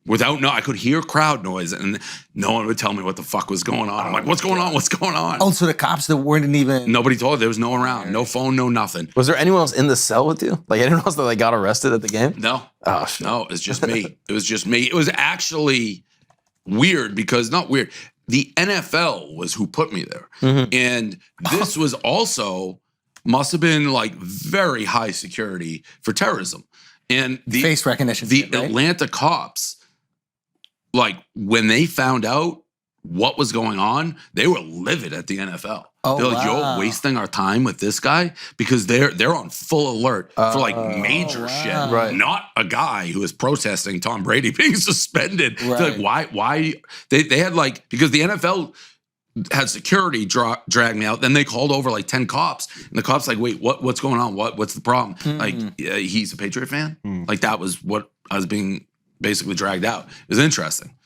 I could hear crowd noise and no one would tell me what the fuck was going on. I'm like, what's going on? What's going on? Oh, so the cops that weren't even... Nobody told. There was no one around. No phone, no nothing. Was there anyone else in the cell with you? Like anyone else that like got arrested at the game? No. Oh, shit. No, it's just me. It was just me. It was actually weird because, not weird, the NFL was who put me there. And this was also, must have been like very high security for terrorism. And the face recognition. The Atlanta cops, like when they found out what was going on, they were livid at the NFL. They're like, "You're wasting our time with this guy," because they're on full alert for like major shit. Right. Not a guy who is protesting Tom Brady being suspended. Right. They're like, why? They had like, because the NFL had security drag me out. Then they called over like 10 cops, and the cops like, "Wait, what's going on? What's the problem?" Like, he's a Patriot fan. Like that was what I was being basically dragged out. It was interesting.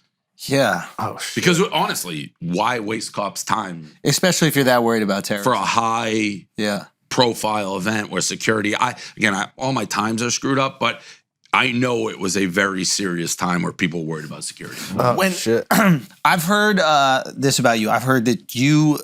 Yeah. Oh, shit. Because honestly, why waste cops' time? Especially if you're that worried about terrorism. For a high profile event where security, all my times are screwed up, but I know it was a very serious time where people were worried about security. Shit. I've heard this about you. I've heard that you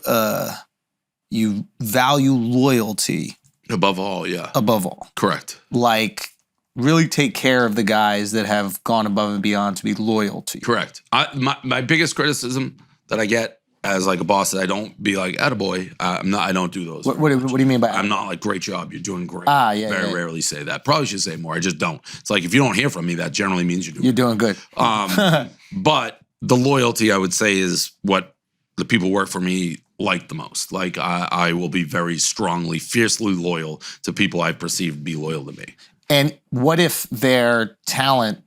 value loyalty Above all, yeah. above all. Correct. Like, really take care of the guys that have gone above and beyond to be loyal to you. Correct. My biggest criticism that I get as like a boss is I don't be like, attaboy. I don't do those. What do you mean by I'm not like, great job, you're doing great. Yeah, Very rarely say that. Probably should say more. I just don't. It's like if you don't hear from me, that generally means You're doing good. But the loyalty, I would say, is what the people who work for me like the most. Like I will be very strongly, fiercely loyal to people I perceive to be loyal to me. And what if their talent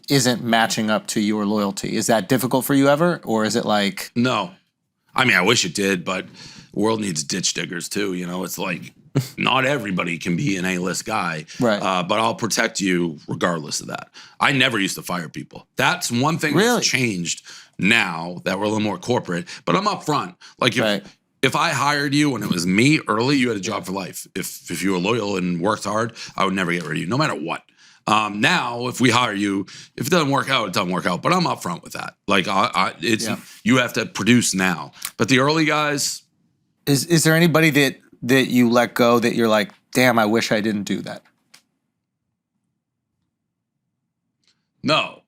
isn't matching up to your loyalty? Is that difficult for you ever? Or is it like... No. I mean, I wish it did, but the world needs ditch diggers too. You know, it's like not everybody can be an A-list guy. Right. But I'll protect you regardless of that. I never used to fire people. That's one thing Really? that's changed now that we're a little more corporate. But I'm upfront. Like if I hired you and it was me early, you had a job for life. If you were loyal and worked hard, I would never get rid of you, no matter what. Now, if we hire you, if it doesn't work out, it doesn't work out. But I'm upfront with that. Like, you have to produce now. But the early guys, Is there anybody that you let go that you're like, damn, I wish I didn't do that? no.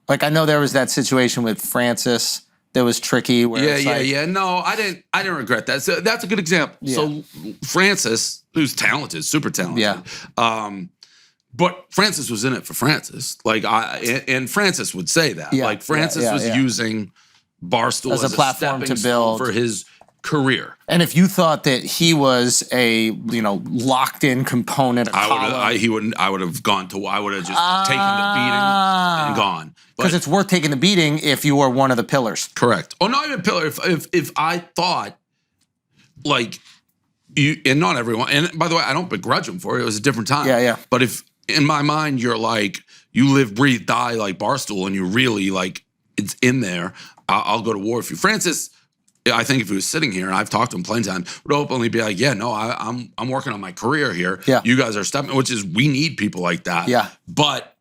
Like, I know there was that situation with Francis that was tricky. Where it's like, No, I didn't regret that. So that's a good example. Yeah. So Francis, who's talented, super talented. Yeah. But Francis was in it for Francis. Like and Francis would say that. Yeah, Like Francis was using Barstool As a platform stepping to stone build. for his career. And if you thought that he was a locked-in component, I would have gone to. I would have just taken the beating and gone. because it's worth taking the beating if you are one of the pillars. Correct. Oh, not even pillar. If I thought, like, you, and not everyone, and by the way, I don't begrudge him for it. It was a different time. Yeah. But if in my mind you're like, you live, breathe, die like Barstool, and you really like, it's in there, I'll go to war with you. Francis, I think if he was sitting here, and I've talked to him plenty of times, would openly be like, yeah, no, I'm working on my career here. Yeah. You guys are stepping, which is, we need people like that. Yeah. But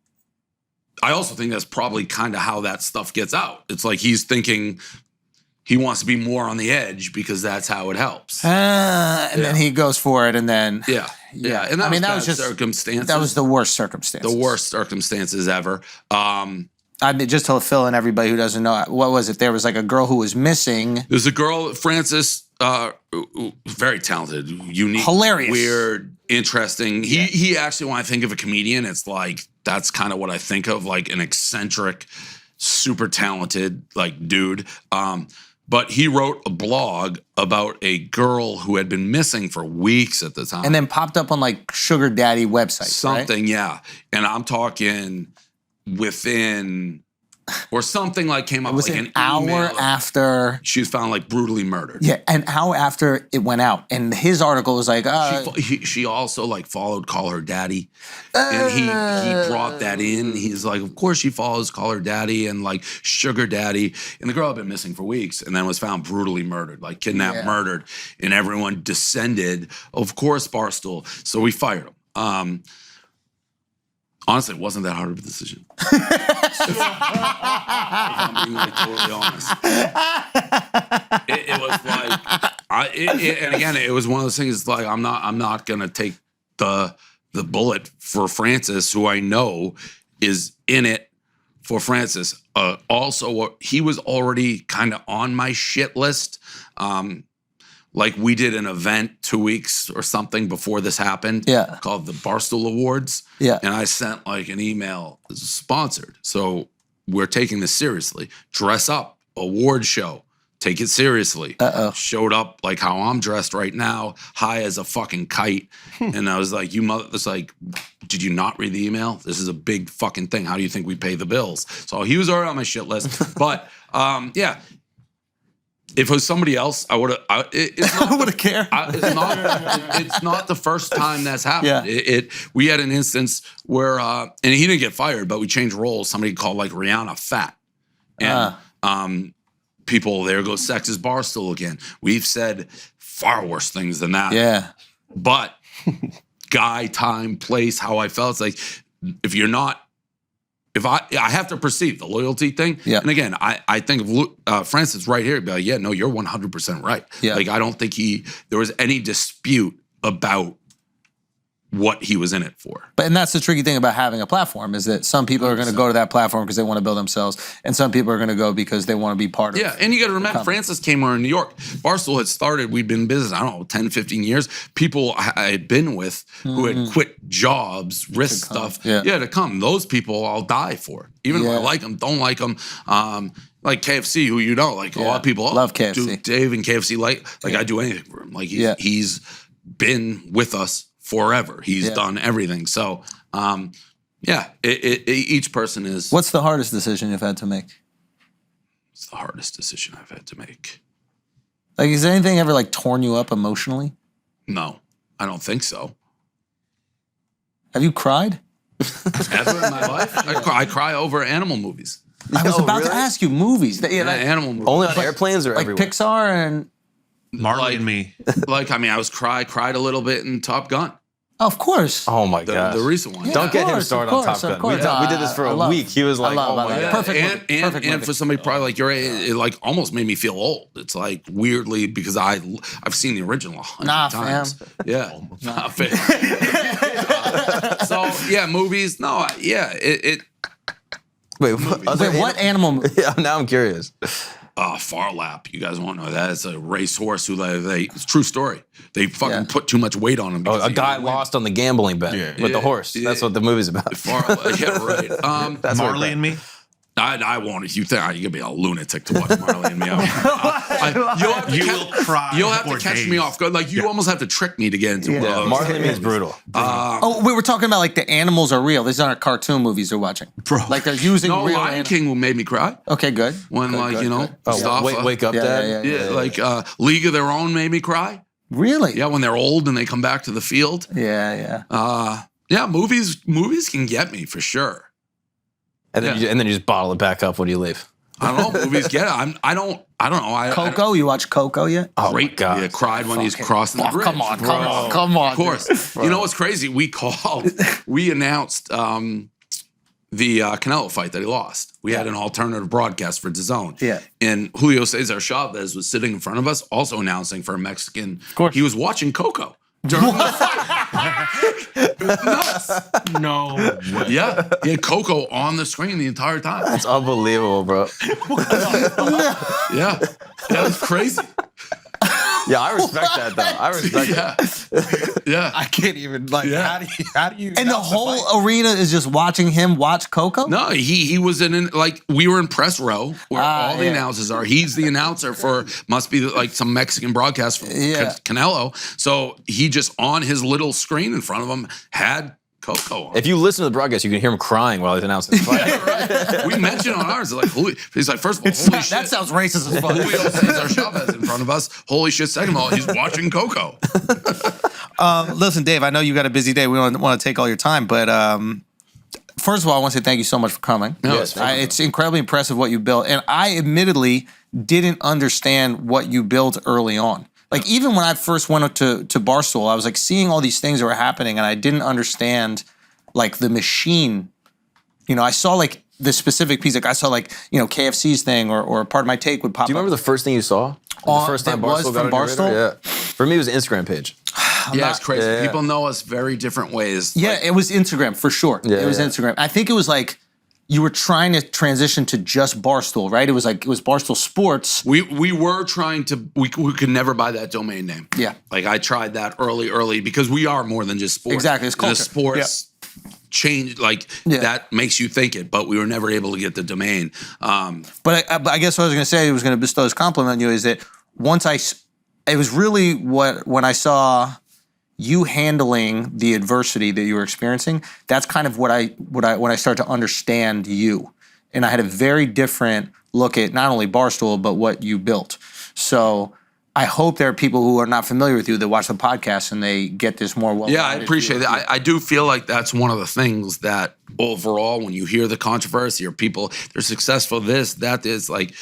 I also think that's probably kind of how that stuff gets out. It's like he's thinking he wants to be more on the edge because that's how it helps. And then he goes for it, and then Yeah. And that was just circumstances. that was the worst circumstances. The worst circumstances ever. I mean, just to fill in everybody who doesn't know, what was it? There was like a girl who was missing. There's a girl, Francis, very talented, unique, Hilarious. weird, interesting. He actually, when I think of a comedian, it's like, that's kind of what I think of, like an eccentric, super talented, like, dude. But he wrote a blog about a girl who had been missing for weeks at the time. And then popped up on like sugar daddy websites, Something, right? yeah. And I'm talking within, or something like came up It was like an an hour email. after. She was found like brutally murdered. Yeah, an hour after it went out. And his article was like, She also like followed Call Her Daddy, and he brought that in. He's like, of course she follows Call Her Daddy and like Sugar Daddy, and the girl had been missing for weeks, and then was found brutally murdered, like kidnapped, murdered, and everyone descended. Of course, Barstool. So we fired him. Honestly, it wasn't that hard of a decision. If I'm being like totally honest. It was like, and again, it was one of those things. Like I'm not gonna take the bullet for Francis, who I know is in it for Francis. Also, he was already kind of on my shit list. Like we did an event 2 weeks or something before this happened, called the Barstool Awards. Yeah. And I sent like an email, sponsored. So we're taking this seriously. Dress up, award show, take it seriously. Showed up like how I'm dressed right now, high as a fucking kite. And I was like, it's like, did you not read the email? This is a big fucking thing. How do you think we pay the bills? So he was already on my shit list. But yeah. If it was somebody else, I would have. I would have cared. It's not the first time that's happened. Yeah. We had an instance where, and he didn't get fired, but we changed roles. Somebody called like Rihanna fat, and people, there goes sexist Barstool again. We've said far worse things than that. Yeah. But guy, time, place, how I felt. It's like, if you're not If I have to perceive the loyalty thing. Yeah. And again, I think of Francis right here, he'd be like, yeah, no, you're 100% right. Yeah. Like, I don't think there was any dispute about what he was in it for. And that's the tricky thing about having a platform is that some people are going to go to that platform because they want to build themselves, and some people are going to go because they want to be part of it. Yeah, and you got to remember, Francis came here in New York. Barstool had started, we'd been in business, I don't know, 10, 15 years. People I had been with who had quit jobs, risk stuff, to come. Those people I'll die for. Even if I like them, don't like them. Like KFC, who you know, like a lot of people love KFC. Do Dave and KFC, like I do anything for him. Like he's been with us forever. He's done everything. So, each person is. What's the hardest decision you've had to make? It's the hardest decision I've had to make. Like, has anything ever like torn you up emotionally? No, I don't think so. Have you cried? Ever in my life? I cry over animal movies. I was about to ask you movies. Animal movies. Only on airplanes or like everywhere? Pixar and. Marley and Me. I was cried a little bit in Top Gun. Of course. Oh my god, The recent one. Don't get him started on Top Gun. We did this for a week. He was like, "Oh my god." Perfect. And for somebody probably like your age, it like almost made me feel old. It's like weirdly because I've seen the original 100 times. Fam. Yeah. Nah, fam. So movies. No, it. Wait, what animal movie? Yeah, now I'm curious. Far Lap. You guys won't know that. It's a racehorse who it's a true story. They fucking put too much weight on him. A guy lost on the gambling bet with the horse. That's what the movie's about. Right. That's Marley and Me. I won't. If you think you're gonna be a lunatic to watch Marley and Me, you'll cry. You'll have to catch me off guard. Like you almost have to trick me to get into one of those. Marley and Me is brutal. We were talking about like the animals are real. These aren't cartoon movies they're watching. Bro. Like they're using No, real Lion animals. King made me cry. Okay, good. When Good. Wake Up, Dad. Yeah, League of Their Own made me cry. Really? Yeah, when they're old and they come back to the field. Yeah. Movies can get me for sure. And then you just bottle it back up when you leave. I don't know. Movies get it. I don't know. Coco? You watch Coco yet? Oh Great. my god! Yeah, cried when he's crossing the bridge. Come on. Of course. You know what's crazy? We announced the Canelo fight that he lost. We had an alternative broadcast for DAZN. Yeah. And Julio Cesar Chavez was sitting in front of us, also announcing for a Mexican. Of course. He was watching Coco. During the fight. It was nuts. No way. Yeah. He had Coco on the screen the entire time. That's unbelievable, bro. Yeah. That was crazy. Yeah, I respect that though. I respect that. Yeah. I can't even how do you And the whole arena is just watching him watch Coco? No, he was we were in press row where all the announcers are. He's the announcer for must be like some Mexican broadcast for Canelo. So he just on his little screen in front of him had Coco on. If you listen to the broadcast, you can hear him crying while he's announcing the fight. Right. We mentioned on ours, he's like, first of all, holy shit. That sounds racist as fuck. Julio Cesar Chavez in front of us. Holy shit. Second of all, he's watching Coco. Listen, Dave, I know you got a busy day. We don't want to take all your time, but first of all, I want to say thank you so much for coming. Yes, it's incredibly impressive what you built. And I admittedly didn't understand what you built early on. Like even when I first went to Barstool, I was like seeing all these things that were happening and I didn't understand like the machine. You know, I saw like the specific piece, like I saw like, KFC's thing or Part of My Take would pop up. Do you remember the first thing you saw? The first time was Barstool got from on your radar? Barstool? Yeah. For me, it was an Instagram page. It's crazy. Yeah. People know us very different ways. Yeah, it was Instagram for sure. Yeah, it was Instagram. I think it was like you were trying to transition to just Barstool, right? It was Barstool Sports. We were trying to, we could never buy that domain name. Yeah. Like I tried that early because we are more than just sports. Exactly, it's culture. The sports change, that makes you think it, but we were never able to get the domain. But I guess what I was going to say, I was going to bestow this compliment on you, is that it was really when I saw you handling the adversity that you were experiencing, that's kind of when I started to understand you. And I had a very different look at not only Barstool, but what you built. So I hope there are people who are not familiar with you that watch the podcast and they get this more well. Yeah, I appreciate that. I do feel like that's one of the things that overall, when you hear the controversy or people, they're successful, this, that is like,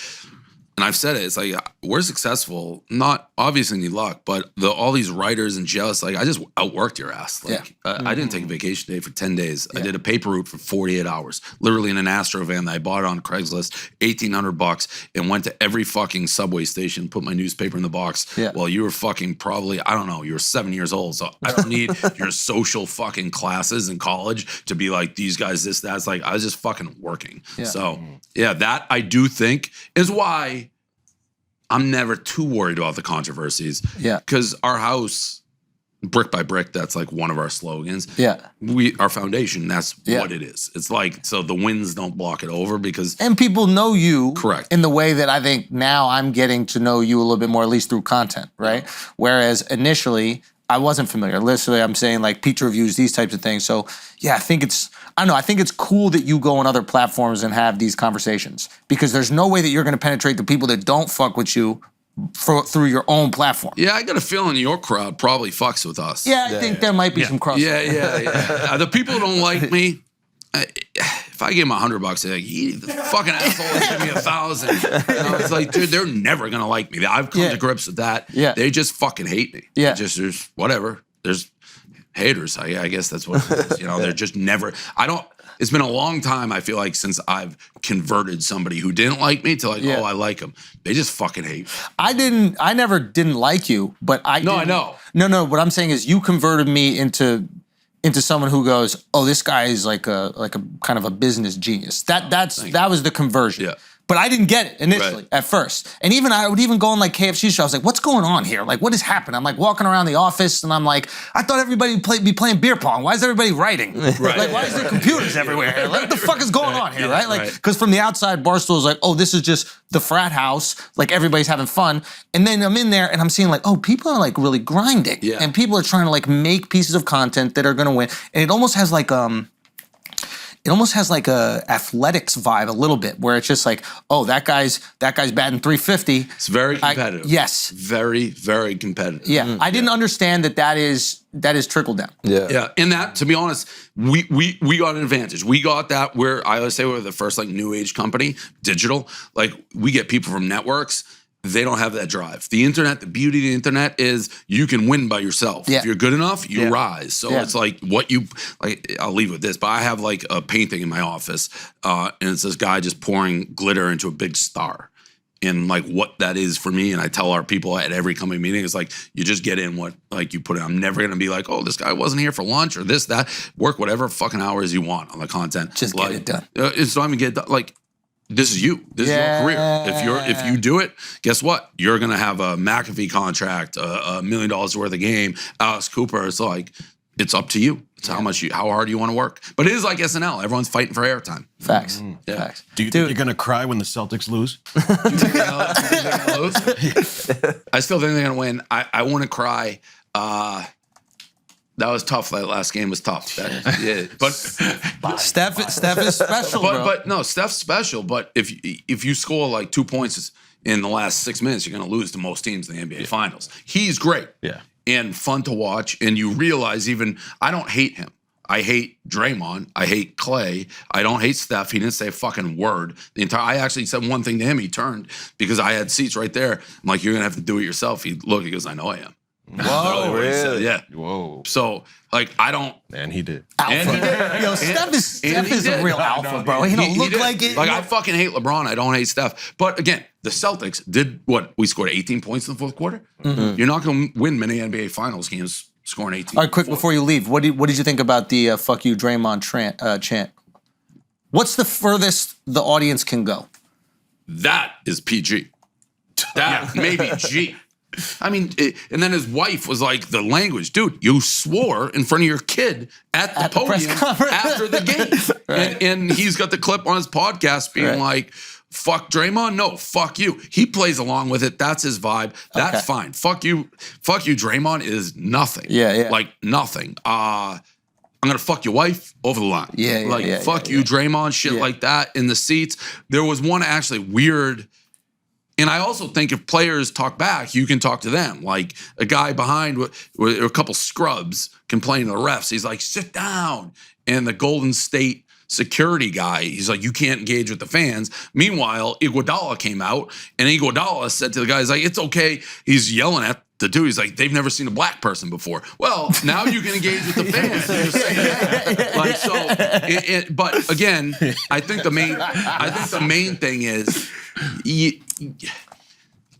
and I've said it, it's like, we're successful, not obviously need luck, but all these writers and jealous, like I just outworked your ass. Like I didn't take a vacation day for 10 days. I did a paper route for 48 hours, literally in an Astro van that I bought on Craigslist, $1,800, and went to every fucking subway station, put my newspaper in the box. While you were fucking probably, I don't know, you were 7 years old. So I don't need your social fucking classes in college to be like these guys, this, that. It's like I was just fucking working. So yeah, that I do think is why I'm never too worried about the controversies. Because our house, brick by brick, that's like one of our slogans. Our foundation, that's what it is. It's like, so the winds don't block it over because. And people know you. Correct. In the way that I think now I'm getting to know you a little bit more, at least through content, right? Whereas initially, I wasn't familiar. Literally, I'm saying like Pizza Reviews, these types of things. So yeah, I think it's cool that you go on other platforms and have these conversations because there's no way that you're going to penetrate the people that don't fuck with you through your own platform. Yeah, I got a feeling your crowd probably fucks with us. Yeah, I think there might be some crossover. Yeah. The people who don't like me, if I give them $100, they're like, the fucking asshole give me 1,000. It's like, dude, they're never gonna like me. I've come to grips with that. They just fucking hate me. There's whatever. There's haters. I guess that's what it is. They're just never. It's been a long time, I feel like, since I've converted somebody who didn't like me to like, oh, I like them. They just fucking hate me. I never didn't like you, but I know. No, what I'm saying is you converted me into someone who goes, oh, this guy is like a kind of a business genius. That was the conversion. But I didn't get it initially at first. And I would even go on like KFC show. I was like, what's going on here? Like, what has happened? I'm like walking around the office and I'm like, I thought everybody would be playing beer pong. Why is everybody writing? Like, why is there computers everywhere? Like, what the fuck is going on here, right? Like, because from the outside, Barstool is like, oh, this is just the frat house. Like, everybody's having fun. And then I'm in there and I'm seeing like, oh, people are like really grinding. And people are trying to like make pieces of content that are going to win. And it almost has like a athletics vibe a little bit, where it's just like, oh, that guy's batting 350. It's very competitive. Yes, very, very competitive. Yeah, I didn't understand that is trickle down. Yeah. In that, to be honest, we got an advantage. We got that where I always say we're the first like new age company, digital. Like we get people from networks. They don't have that drive. The internet, the beauty of the internet is you can win by yourself. If you're good enough, you rise. So it's like I'll leave with this, but I have like a painting in my office and it's this guy just pouring glitter into a big star. And like what that is for me, and I tell our people at every company meeting, it's like you just get in what like you put in. I'm never gonna be like, oh, this guy wasn't here for lunch or this, that. Work whatever fucking hours you want on the content. Just like, get it done. It's not even get done. Like, this is you. This is your career. If you do it, guess what? You're gonna have a McAfee contract, $1 million worth of game. Alex Cooper. It's like it's up to you. It's how hard you want to work. But it is like SNL. Everyone's fighting for airtime. Facts. Facts. Do you think you're gonna cry when the Celtics lose? I still think they're gonna win. I want to cry. That was tough. That last game was tough. But Steph is special, bro. But no, Steph's special. But if you score like 2 points in the last 6 minutes, you're going to lose to most teams in the NBA Finals. He's great, and fun to watch. And you realize I don't hate him. I hate Draymond. I hate Clay. I don't hate Steph. He didn't say a fucking word. I actually said one thing to him. He turned because I had seats right there. I'm like, you're gonna have to do it yourself. He goes, I know I am. Whoa, really? Yeah. Whoa. So, like, I don't. And he did. Alpha. And he did. Yo, Steph is a real alpha, bro. He don't look like it. Like, I fucking hate LeBron. I don't hate Steph. But again, the Celtics did what? We scored 18 points in the fourth quarter. You're not going to win many NBA Finals games scoring 18. All right, quick before you leave, what did you think about the "fuck you, Draymond" chant? What's the furthest the audience can go? That is PG. That maybe G. I mean, and then his wife was like, the language, dude, you swore in front of your kid at the podium after the game. And he's got the clip on his podcast being like, fuck Draymond? No, fuck you. He plays along with it. That's his vibe. That's fine. Fuck you, Draymond is nothing. Like nothing. I'm going to fuck your wife over the line. Fuck you, Draymond, shit like that in the seats. There was one actually weird. And I also think if players talk back, you can talk to them. Like a guy behind with a couple scrubs complaining to the refs. He's like, sit down. And the Golden State security guy. He's like, you can't engage with the fans. Meanwhile, Iguodala came out, and Iguodala said to the guys, like, it's okay. He's yelling at the dude. He's like, they've never seen a black person before. Well, now you can engage with the fans. You're saying that. Like, so, but again, I think the main thing is,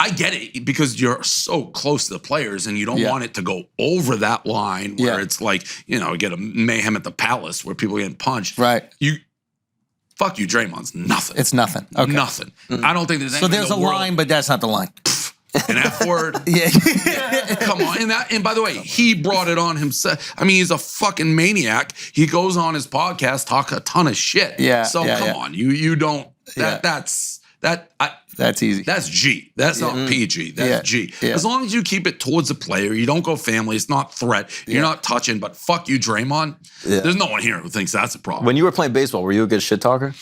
I get it because you're so close to the players and you don't want it to go over that line where it's like, you know, get a mayhem at the Palace where people are getting punched. Right. Fuck you, Draymond's nothing. It's nothing. Okay. Nothing. I don't think there's anything So there's in a the world, line, but that's not the line. an F word. Come on. And by the way, he brought it on himself. I mean, he's a fucking maniac. He goes on his podcast, talk a ton of shit. Yeah. So come on. You don't That's easy. That's G. That's not PG. That's G. Yeah. As long as you keep it towards the player, you don't go family. It's not threat. You're not touching. But fuck you, Draymond. There's no one here who thinks that's a problem. When you were playing baseball, were you a good shit talker?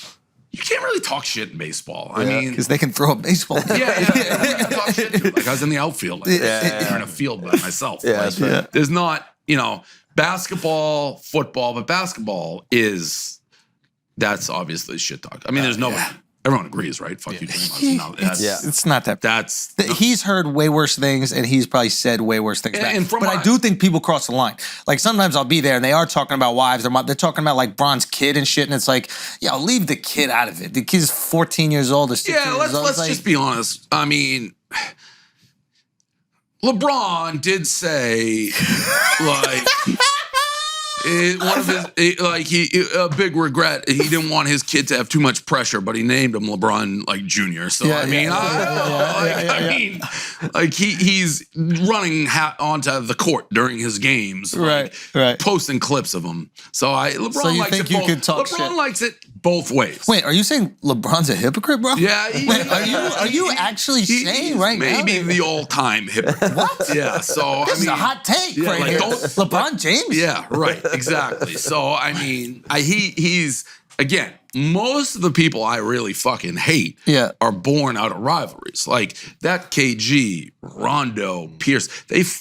You can't really talk shit in baseball. I mean, because they can throw a baseball. I talk shit too. Like I was in the outfield. Like, in a field by myself. There's not, you know, basketball, football, but basketball that's obviously shit talk. I mean, there's no. Everyone agrees, right? Fuck you, Draymond. No, it's not that. He's heard way worse things, and he's probably said way worse things back. But I do think people cross the line. Like sometimes I'll be there, and they are talking about wives. They're talking about like Bron's kid and shit, and it's like, yo, leave the kid out of it. The kid's 14 years old or 16 years old. Let's just be honest. I mean, LeBron did say, like. One of his, a big regret. He didn't want his kid to have too much pressure, but he named him LeBron, like Junior. So I mean, he's running onto the court during his games, right, posting clips of him. So LeBron so you likes think it. You could talk LeBron shit? Likes it both ways. Wait, are you saying LeBron's a hypocrite, bro? Yeah. Are you actually saying right now? Maybe the all-time hypocrite. What? Yeah. So this is a hot take right here. LeBron James. Yeah. Right. Exactly. So I mean, he's again. Most of the people I really fucking hate are born out of rivalries. Like that KG, Rondo, Pierce.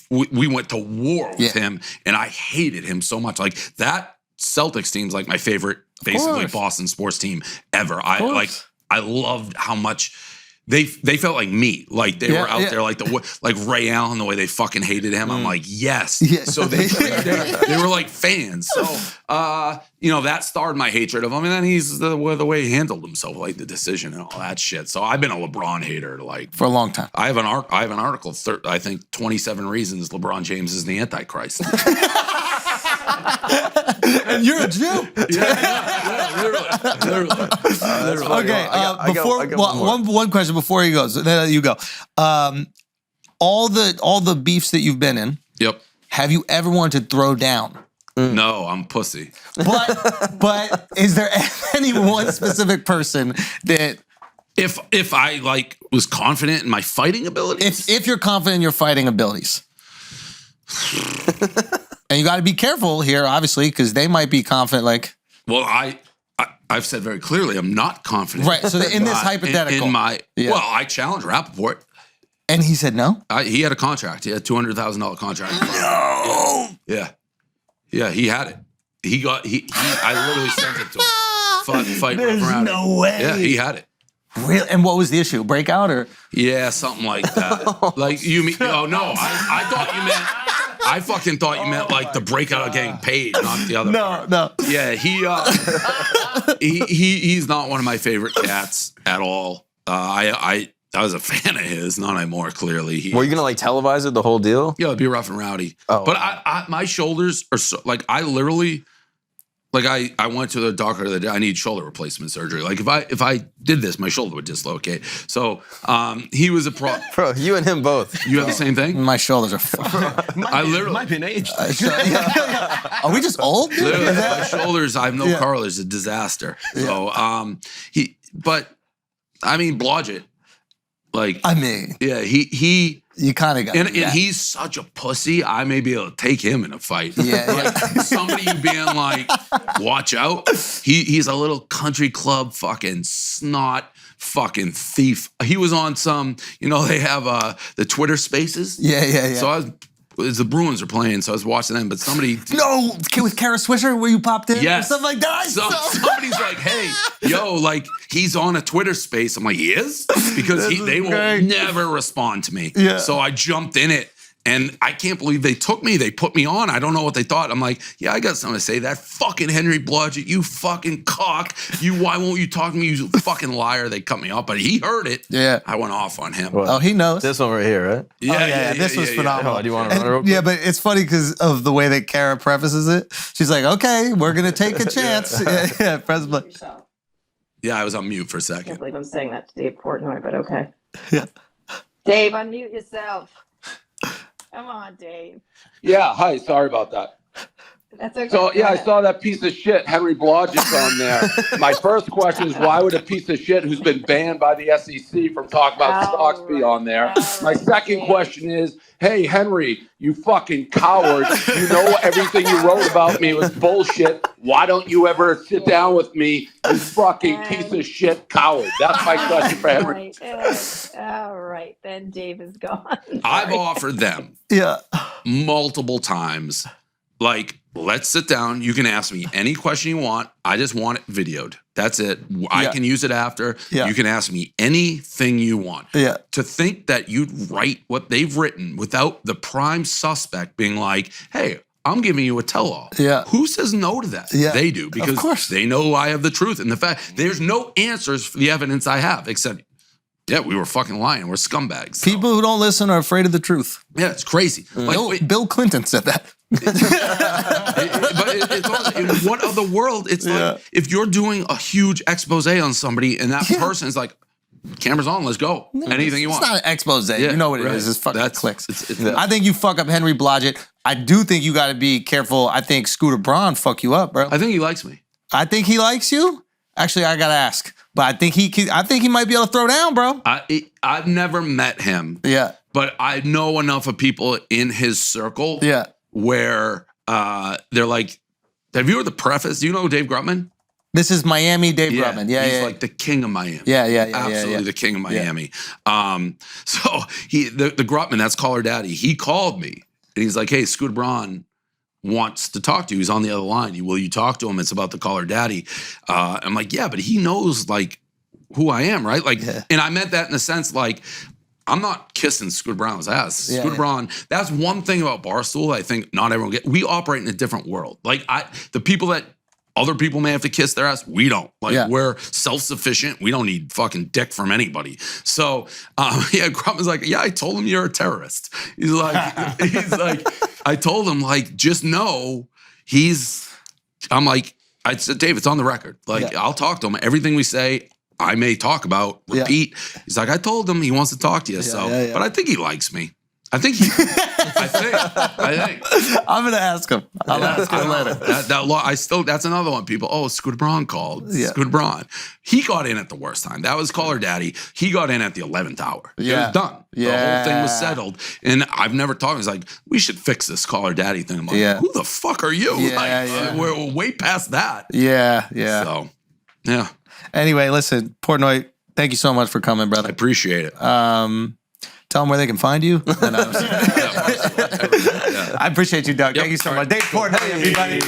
We went to war with him, and I hated him so much. Like that Celtics team's like my favorite, basically Boston sports team ever. I loved how much. They felt like me, like they were out there, like Ray Allen, the way they fucking hated him. I'm like, yes. So they were like fans. So that started my hatred of him, and then he's the way he handled himself, like the decision and all that shit. So I've been a LeBron hater for a long time. I have an article. I think 27 reasons LeBron James is the Antichrist. And you're a Jew. Literally. Okay. One question before he goes. Then you go. All the beefs that you've been in. Yep. Have you ever wanted to throw down? No, I'm pussy. But is there any one specific person that? If I was confident in my fighting abilities? If you're confident in your fighting abilities. And you got to be careful here, obviously, because they might be confident. Well, I've said very clearly I'm not confident. Right. So in this hypothetical, well, I challenged Rappaport, and he said no. He had a contract. He had a $200,000 contract. No. Yeah. He had it. I literally sent it to him. Fight There's around no way. Yeah, he had it. Really? And what was the issue? Breakout or? Yeah, something like that. Like you mean? Oh no, I thought you meant. I fucking thought you meant like the breakout of getting paid, not the other part. No. Yeah, he's not one of my favorite cats at all. I was a fan of his, not anymore. Clearly, were you gonna televise it, the whole deal? Yeah, it'd be rough and rowdy. Oh, but my shoulders are so I literally. I went to the doctor the other day. I need shoulder replacement surgery. Like if I did this, my shoulder would dislocate. So he was a pro. Bro, you and him both. You have the same thing? My shoulders are fucked. I literally might be an age. Are we just old? Literally, my shoulders. I have no cartilage. It's a disaster. So but I mean, Blodgett. You kind of got and he's such a pussy. I may be able to take him in a fight. Yeah. Somebody being like, watch out. He's a little country club fucking snot fucking thief. He was on some, they have the Twitter Spaces. Yeah. So I was the Bruins are playing, so I was watching them. But somebody, No, with Kara Swisher, where you popped in, yes, or something like that. somebody's like, "Hey, yo, like he's on a Twitter space." I'm like, "He is," because they will great. never respond to me. Yeah. So I jumped in it. And I can't believe they took me. They put me on. I don't know what they thought. I'm like, yeah, I got something to say. That fucking Henry Blodgett, you fucking cock. Why won't you talk to me, you fucking liar? They cut me off, but he heard it. Yeah. I went off on him. Oh, he knows. This one right here, right? Yeah, This was phenomenal. Oh, do you want to run it real quick? Yeah, but it's funny because of the way that Kara prefaces it. She's like, okay, we're going to take a chance. yeah, press play. Yourself. Yeah, I was on mute for a I can't second. believe I'm saying that to Dave Portnoy, but okay. Yeah. Dave, unmute yourself. Come on, Dave. Yeah, hi. Sorry about that. That's okay. So, yeah, Go I ahead. saw that piece of shit, Henry Blodgett's on there. My first question is, why would a piece of shit who's been banned by the SEC from talking about stocks be on there? My second question is, hey, Henry, you fucking coward. You know everything you wrote about me was bullshit. Why don't you ever sit down with me, you fucking piece of shit coward? That's my question for Henry. All right, then Dave is gone. I've offered them Yeah. multiple times, like, let's sit down. You can ask me any question you want. I just want it videoed. That's it. I can use it after. Yeah. You can ask me anything you want. Yeah. To think that you'd write what they've written without the prime suspect being like, hey, I'm giving you a tell-all. Yeah. Who says no to that? Yeah. They do, because course. they know I have the truth. And the fact, there's no answers for the evidence I have, except, yeah, we were fucking lying. We're scumbags. So, People who don't listen are afraid of the truth. yeah, it's crazy. Like, Bill Clinton said that. It's also, in what other world? It's like if you're doing a huge expose on somebody and that person is like, cameras on, let's go. Anything you want. It's not an expose. You know what it is. It's fucking That's- clicks. it's- I think you fuck up Henry Blodgett. I do think you got to be careful. I think Scooter Braun fuck you up, bro. I think he likes me. I think he likes you. Actually, I gotta ask, but I think he might be able to throw down, bro. I've never met him, Yeah, but I know enough of people in his circle yeah. where they're like, have you heard the preface? Do you know Dave Grutman? This is Miami Dave Grutman. Yeah, he's yeah. like the king of Miami. Yeah, Absolutely the king of Miami. So the Grutman, that's Caller Daddy, he called me and he's like, hey, Scooter Braun wants to talk to you. He's on the other line. Will you talk to him? It's about the Caller Daddy. I'm like, yeah, but he knows like who I am, right? Like, and I meant that in the sense like, I'm not kissing Scooter Braun's ass. Scooter Braun, that's one thing about Barstool I think not everyone gets. We operate in a different world. Like the people that other people may have to kiss their ass, we don't. Like we're self-sufficient. We don't need fucking dick from anybody. So Grutman's like, yeah, I told him you're a terrorist. He's like, I told him like, just know I'm like, I said, Dave, it's on the record. Like I'll talk to him. Everything we say, I may talk about, repeat. He's like, I told him he wants to talk to you. But I think he likes me. I think I think. I'm gonna ask him. I'll ask him later. That's another one. People, oh, Scooter Braun called. Scooter Braun. He got in at the worst time. That was Caller Daddy. He got in at the 11th hour. It was done. The whole thing was settled. And I've never talked. He's like, we should fix this Caller Daddy thing. I'm like, who the fuck are you? We're way past that. Yeah. So, yeah. Anyway, listen, Portnoy, thank you so much for coming, brother. I appreciate it. Tell them where they can find you. I appreciate you, Doug. Thank you so much. Dave Portnoy, everybody.